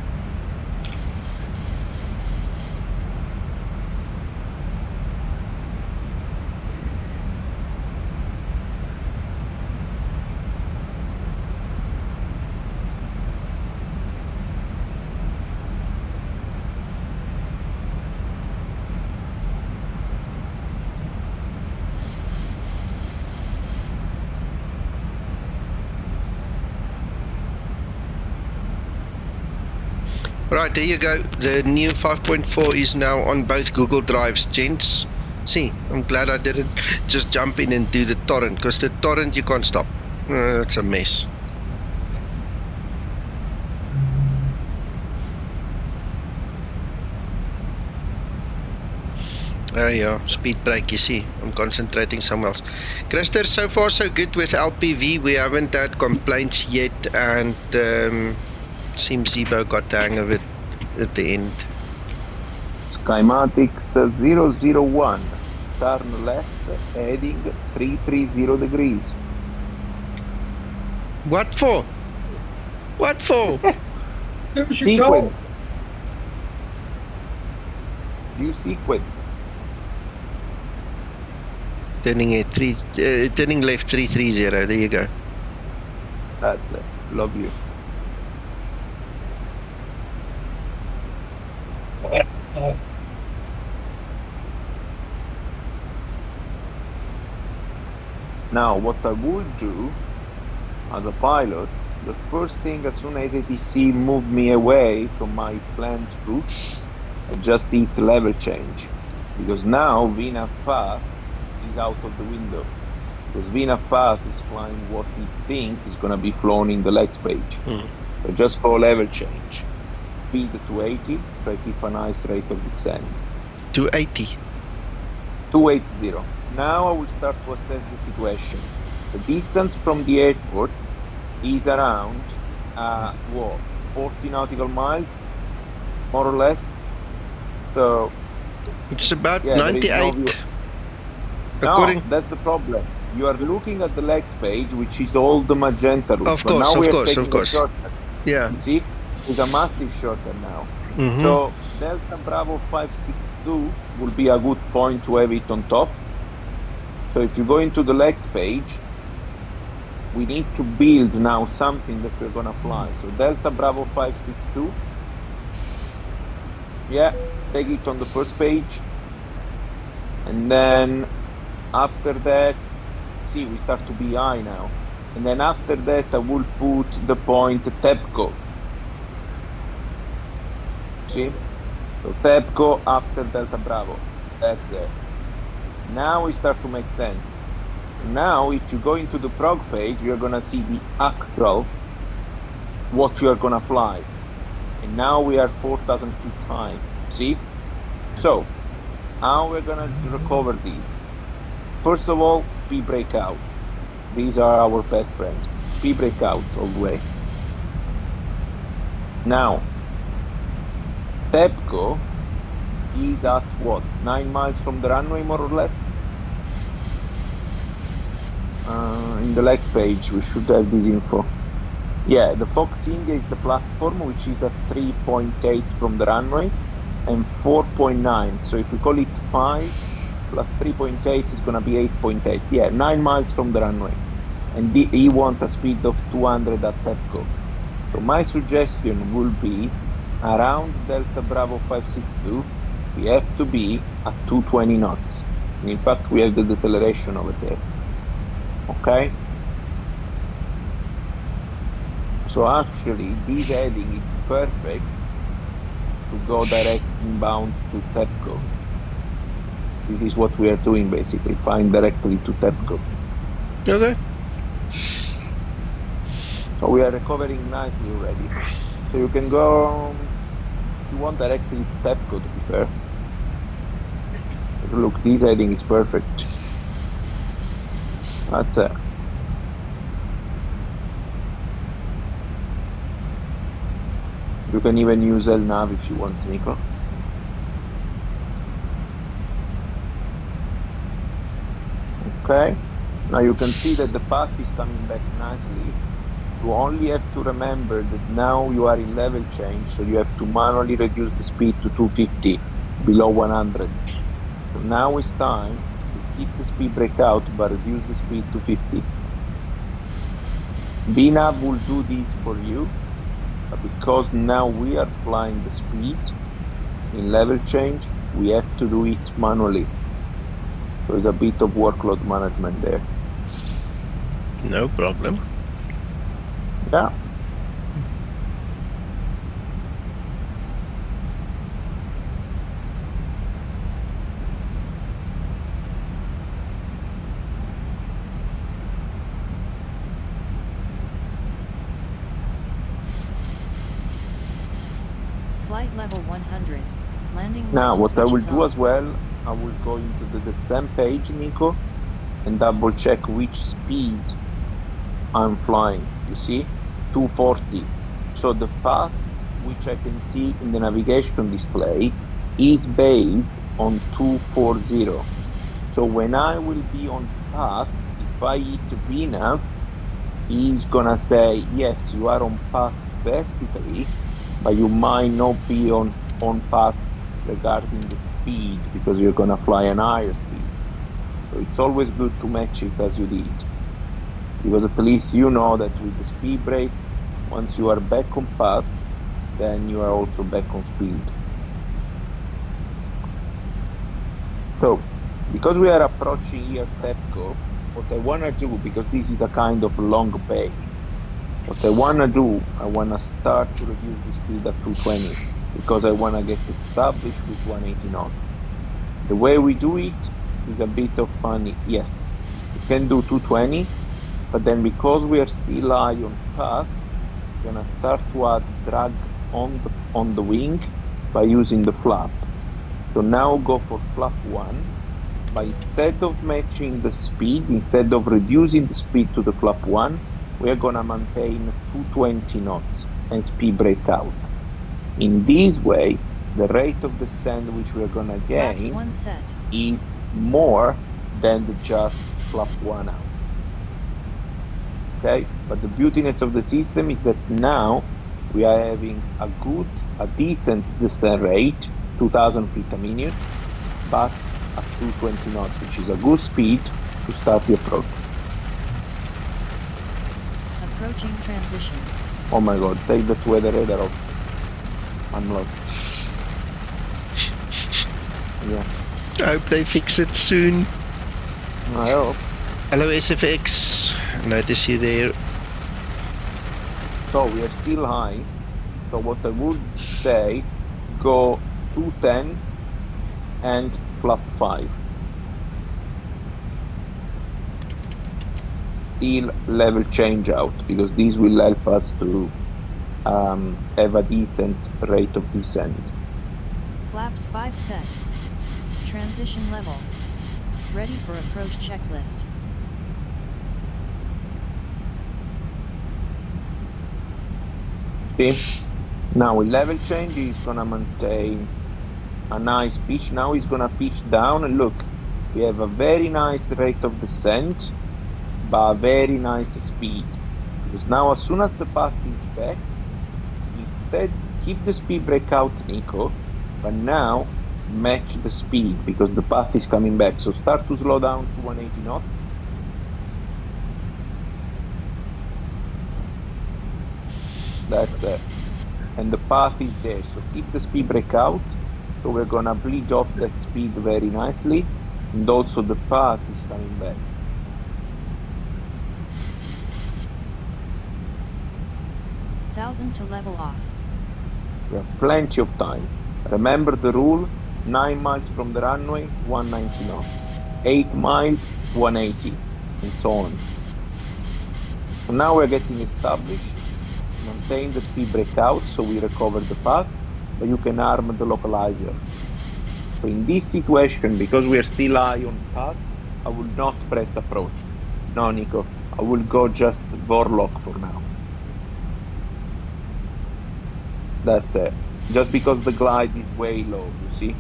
S1: Right, there you go. The new 5.4 is now on both Google Drives, gents. See, I'm glad I didn't just jump in and do the torrent, because the torrent you can't stop. It's a mess. Oh yeah, speed break, you see. I'm concentrating somewhere else. Christer, so far so good with LPV. We haven't had complaints yet, and seems Zibo got the hang of it at the end.
S5: Skymatix 001. Turn left, heading 330 degrees.
S1: What for? What for?
S5: Sequence. New sequence.
S1: Turning left 330. There you go.
S5: That's it. Love you. Now, what I would do as a pilot, the first thing, as soon as ATC moved me away from my planned route, I just hit level change, because now VNAV path is out of the window, because VNAV path is flying what we think is going to be flown in the legs page. So just go level change, speed to 80, try to keep a nice rate of descent.
S1: 280.
S5: 280. Now I will start to assess the situation. The distance from the airport is around 40 nautical miles, more or less. So
S1: it's about 98.
S5: No, that's the problem. You are looking at the legs page, which is all the magenta route.
S1: Of course. Yeah.
S5: You see, it's a massive shortcut now. So Delta Bravo 562 will be a good point to have it on top. So if you go into the legs page, we need to build now something that we're gonna fly. So Delta Bravo 562, yeah, take it on the first page, and then after that, see, we start to be high now, and then after that I will put the point TEPCO. See, so TEPCO after Delta Bravo. That's it. Now we start to make sense. Now, if you go into the prog page, you're gonna see the actual what you are gonna fly. And now we are 4,000 feet high. See? So, how we're gonna recover these? First of all, speed breakout. These are our best friends. Speed breakout all the way. Now, TEPCO is at what? 9 miles from the runway, more or less? In the leg page, we should have this info. Yeah, the Fox India is the platform, which is at 3.8 from the runway, and 4.9. So if we call it 5 plus 3.8 is going to be 8.8. Yeah, 9 miles from the runway. And he wants a speed of 200 at TEPCO. So my suggestion will be around Delta Bravo 562, we have to be at 220 knots. And in fact, we have the deceleration over there. Okay? So actually, this heading is perfect to go direct inbound to TEPCO. This is what we are doing basically, flying directly to TEPCO.
S1: Okay.
S5: So we are recovering nicely already. So you can go, if you want, directly to TEPCO, to be fair. Look, this heading is perfect. That's it. You can even use LNAV if you want, Nico. Okay. Now you can see that the path is coming back nicely. You only have to remember that now you are in level change, so you have to manually reduce the speed to 250, below 100. So now it's time to keep the speed breakout, but reduce the speed to 50. BNAV will do this for you, but because now we are flying the speed in level change, we have to do it manually. So there's a bit of workload management there.
S1: No problem.
S5: Yeah.
S8: level 100. Landing
S5: Now,
S8: lights
S5: what I will
S8: switches
S5: do
S8: on.
S5: as well, I will go into the descent page, Nico, and double check which speed I'm flying. You see, 240. So the path which I can see in the navigation display is based on 240. So when I will be on path, if I hit VNAV, he's gonna say, yes, you are on path vertically, but you might not be on path regarding the speed because you're gonna fly an higher speed. So it's always good to match it as you did. Because at least you know that with the speed brake, once you are back on path, then you are also back on speed. So, because we are approaching here TAPCO, what I want to do, because this is a kind of long base, what I want to do, I want to start to reduce the speed at 220, because I want to get established with 180 knots. The way we do it is a bit of funny. Yes, we can do 220, but then because we are still high on path, we're going to start to add drag on the wing by using the flap. So now go for flap 1, but instead of matching the speed, instead of reducing the speed to the flap 1, we're going to maintain 220 knots and speed brake out. In this way, the rate of descent which we're going to gain is more than the just flap 1 out. Okay, but the beautiness of the system is that now we are having a decent descent rate, 2000 feet a minute, but at 220 knots, which is a good speed to start the approach.
S8: Approaching transition.
S5: Oh my god, take the weather radar off. I'm lost. Yes.
S1: I hope they fix it soon.
S5: I hope.
S1: Hello SFX, notice you there.
S5: So we are still high. So what I would say, go 210 and flap 5. Still level change out, because this will help us to have a decent rate of descent.
S8: Flaps 5 set. Transition level. Ready for approach checklist.
S5: Okay. Now with level change, he's gonna maintain a nice pitch. Now he's gonna pitch down, and look, we have a very nice rate of descent, but a very nice speed. Because now as soon as the path is back, instead keep the speed brake out, Nico, but now match the speed because the path is coming back. So start to slow down to 180 knots. That's it. And the path is there, so keep the speed brake out. So we're gonna bleed off that speed very nicely, and also the path is coming back.
S8: $1,000 to level off.
S5: We have plenty of time. Remember the rule, 9 miles from the runway, 190 knots. 8 miles, 180, and so on. So now we're getting established. Maintain the speed brake out so we recover the path, but you can arm the localizer. So in this situation, because we are still high on path, I will not press approach. No, Nico, I will go just Vorlock for now. That's it. Just because the glide is way low, you see?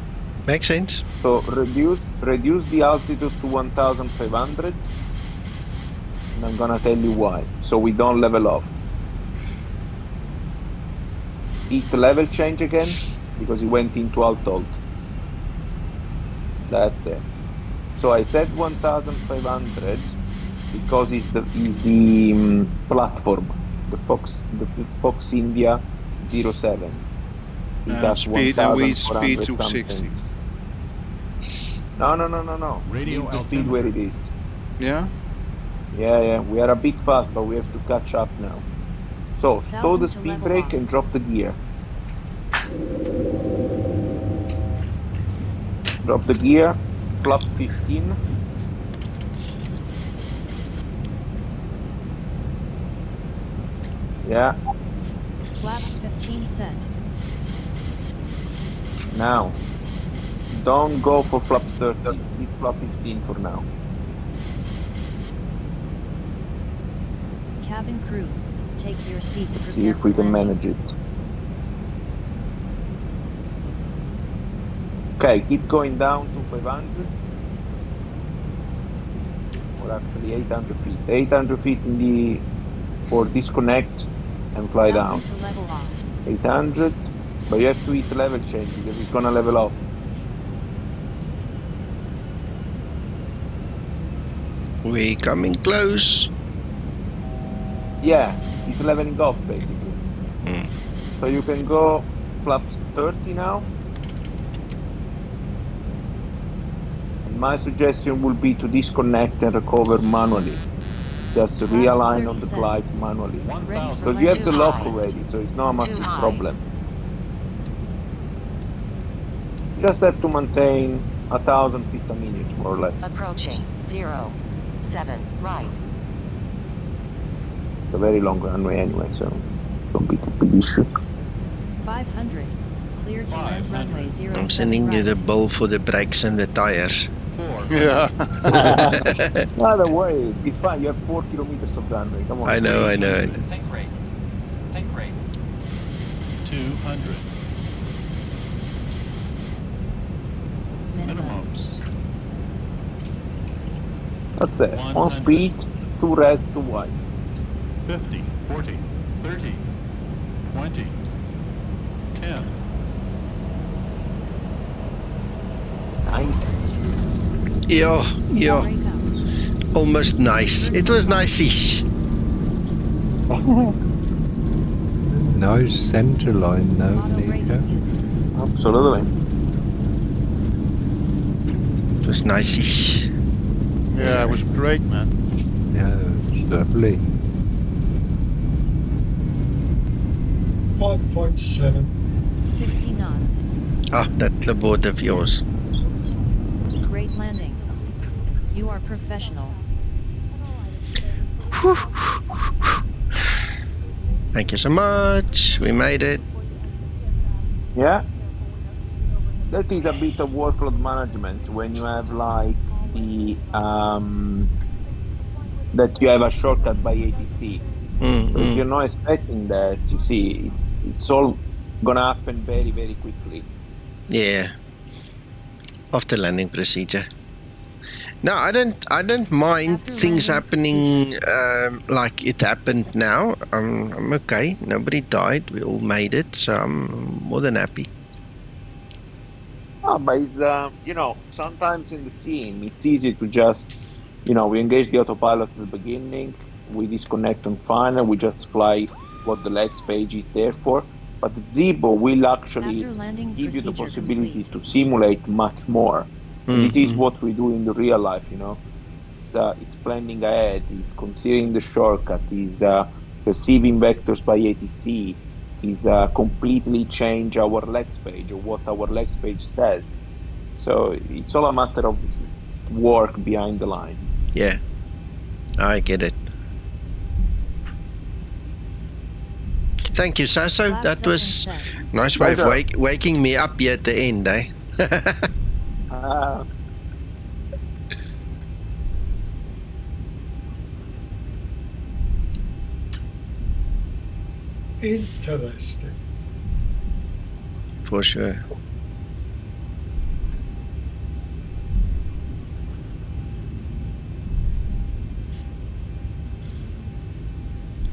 S1: Makes sense.
S5: So reduce the altitude to 1,500, and I'm gonna tell you why. So we don't level off. Hit level change again, because he went into alt-alt. That's it. So I said 1,500 because it's the platform, the Fox India 07.
S11: Speed and we speed 260.
S5: No. Radio the speed where it is.
S11: Yeah?
S5: Yeah. We are a bit fast, but we have to catch up now. So, slow the speed brake and drop the gear. Drop the gear, flap 15. Yeah.
S8: Flaps 15 set.
S5: Now, don't go for flaps 30. Keep flap 15 for now.
S8: Cabin crew, take your seats.
S5: See if we can manage it. Okay, keep going down to 500. Or actually 800 feet. 800 feet in the... or disconnect and fly down. 800. But you have to hit level change because it's gonna level off.
S1: We're coming close.
S5: Yeah, it's leveling off basically. So you can go flaps 30 now. And my suggestion will be to disconnect and recover manually. Just to realign on the glide manually. Because you have the lock already, so it's not a massive problem. You just have to maintain 1,000 feet a minute, more or less.
S13: Approaching 07 right.
S5: It's a very long runway anyway, so don't be a big issue.
S8: 500. Clear to land runway 07
S1: I'm sending you the bill for the brakes and the tires.
S11: Yeah.
S5: No, don't worry. It's fine. You have 4 kilometers of runway. Come on.
S1: I know.
S14: Tank rate. Tank rate. 200. Minimums.
S5: That's it. 1 speed, 2 reds, 2 wide.
S14: 50, 40, 30, 20, 10.
S5: Nice.
S1: Yeah. Almost nice. It was nice-ish.
S3: Nice centre line though, Nico.
S5: Absolutely.
S1: It was nice-ish.
S11: Yeah, it was great, man.
S3: Yeah, it's lovely.
S2: 5.7.
S8: 60 knots.
S1: Ah, that boat of yours.
S8: Great landing. You are professional.
S1: Thank you so much. We made it.
S5: Yeah. That is a bit of workload management when you have like the that you have a shortcut by ATC. So if you're not expecting that, you see, it's all gonna happen very, very quickly.
S1: Yeah. After landing procedure. No, I don't mind things happening like it happened now. I'm okay. Nobody died. We all made it, so I'm more than happy.
S5: Oh, but it's, you know, sometimes in the scene, it's easy to just, you know, we engage the autopilot at the beginning, we disconnect on final, we just fly what the legs page is there for. But the Zibo will actually give you the possibility to simulate much more. And this is what we do in the real life, you know. It's planning ahead, it's considering the shortcut, it's receiving vectors by ATC, is completely change our legs page or what our legs page says. So it's all a matter of work behind the line.
S1: Yeah, I get it. Thank you, Sasso. That was a nice way of waking me up here at the end, eh?
S2: Interesting.
S1: For sure.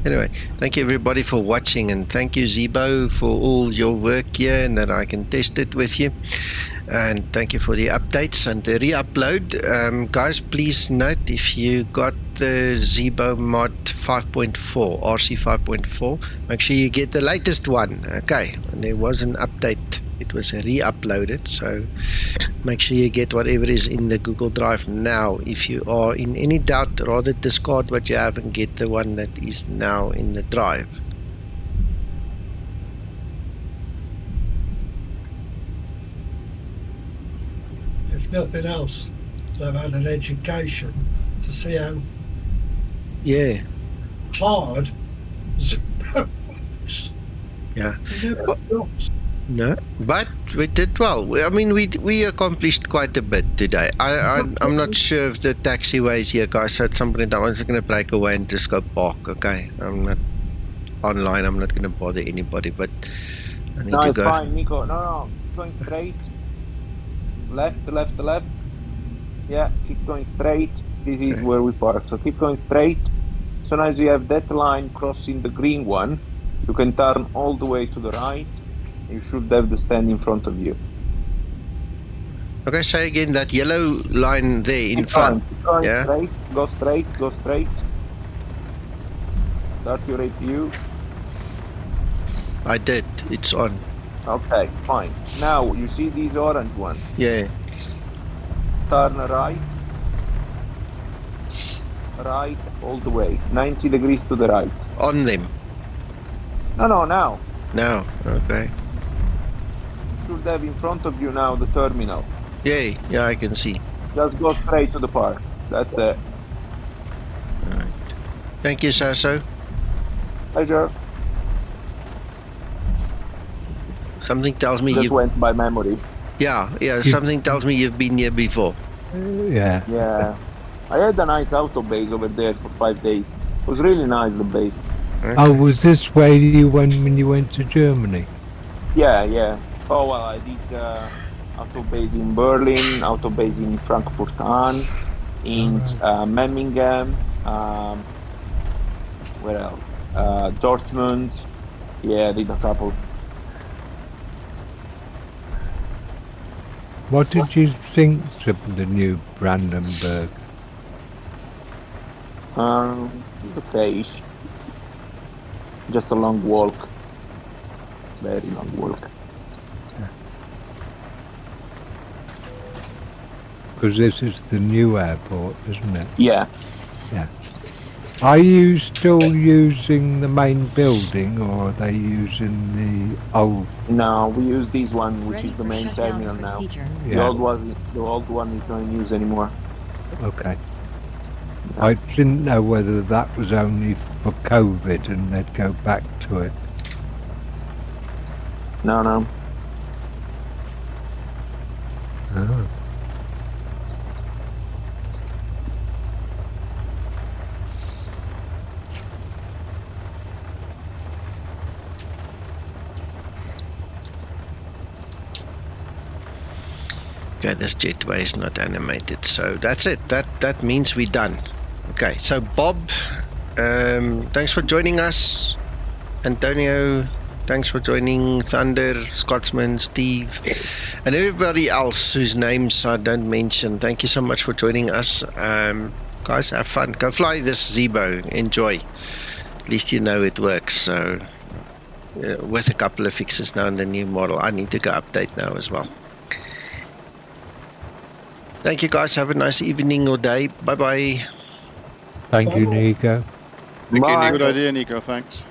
S1: Anyway, thank you everybody for watching, and thank you Zibo for all your work here and that I can test it with you. And thank you for the updates and the re-upload. Guys, please note if you got the Zibo mod 5.4, RC5.4, make sure you get the latest one. Okay, and there was an update. It was re-uploaded, so make sure you get whatever is in the Google Drive now. If you are in any doubt, rather discard what you have and get the one that is now in the drive.
S2: If nothing else, they've had an education to see how
S1: hard
S2: Zibo works.
S1: Yeah. No, but we did well. I mean, we accomplished quite a bit today. I'm not sure if the taxiway is here, guys. So at some point, I was going to break away and just go park. Okay, I'm not online. I'm not going to bother anybody, but I need
S5: No,
S1: to
S5: it's
S1: go.
S5: fine, Nico. No, going straight. Left. Yeah, keep going straight. This is where we park. So keep going straight. As soon as you have that line crossing the green one, you can turn all the way to the right. You should have the stand in front of you.
S1: Okay, say again that yellow line there in front.
S5: Keep going
S1: Yeah.
S5: straight. Go straight. Start your APU.
S1: I did. It's on.
S5: Okay, fine. Now you see these orange ones.
S1: Yeah.
S5: Turn right. Right all the way. 90 degrees to the right.
S1: On them.
S5: No, now.
S1: Now. Okay.
S5: You should have in front of you now the terminal.
S1: Yeah, I can see.
S5: Just go straight to the park. That's it.
S1: All right. Thank you, Sasso.
S5: Pleasure.
S1: Something tells me
S5: Just
S1: you
S5: went by memory.
S1: Yeah. Something tells me you've been here before.
S5: Yeah. I had a nice auto base over there for 5 days. It was really nice, the base.
S1: Okay.
S3: Oh, was this where you went when you went to Germany?
S5: Yeah. Oh, well, I did auto base in Berlin, auto base in Frankfurt am in Memmingen. Where else? Dortmund. Yeah, I did a couple.
S3: What did you think of the new Brandenburg?
S5: Okay. Just a long walk. Very long walk.
S3: Because this is the new airport, isn't it?
S5: Yeah.
S3: Are you still using the main building, or are they using the old?
S5: No, we use this one, which
S8: Ready
S5: is the
S8: for
S5: main
S8: shutdown
S5: terminal now.
S8: procedure.
S5: The old one is not in use anymore.
S3: Okay. I didn't know whether that was only for COVID and they'd go back to it.
S5: No.
S3: Oh.
S1: Okay, this jetway is not animated, so that's it. That means we're done. Okay, so Bob, thanks for joining us. Antonio, thanks for joining. Thunder, Scotsman, Steve, and everybody else whose names I don't mention. Thank you so much for joining us. Guys, have fun. Go fly this Zibo. Enjoy. At least you know it works. So, with a couple of fixes now in the new model, I need to go update now as well. Thank you, guys. Have a nice evening or day. Bye-bye.
S3: Thank you, Nico.
S11: Good idea, Nico. Thanks.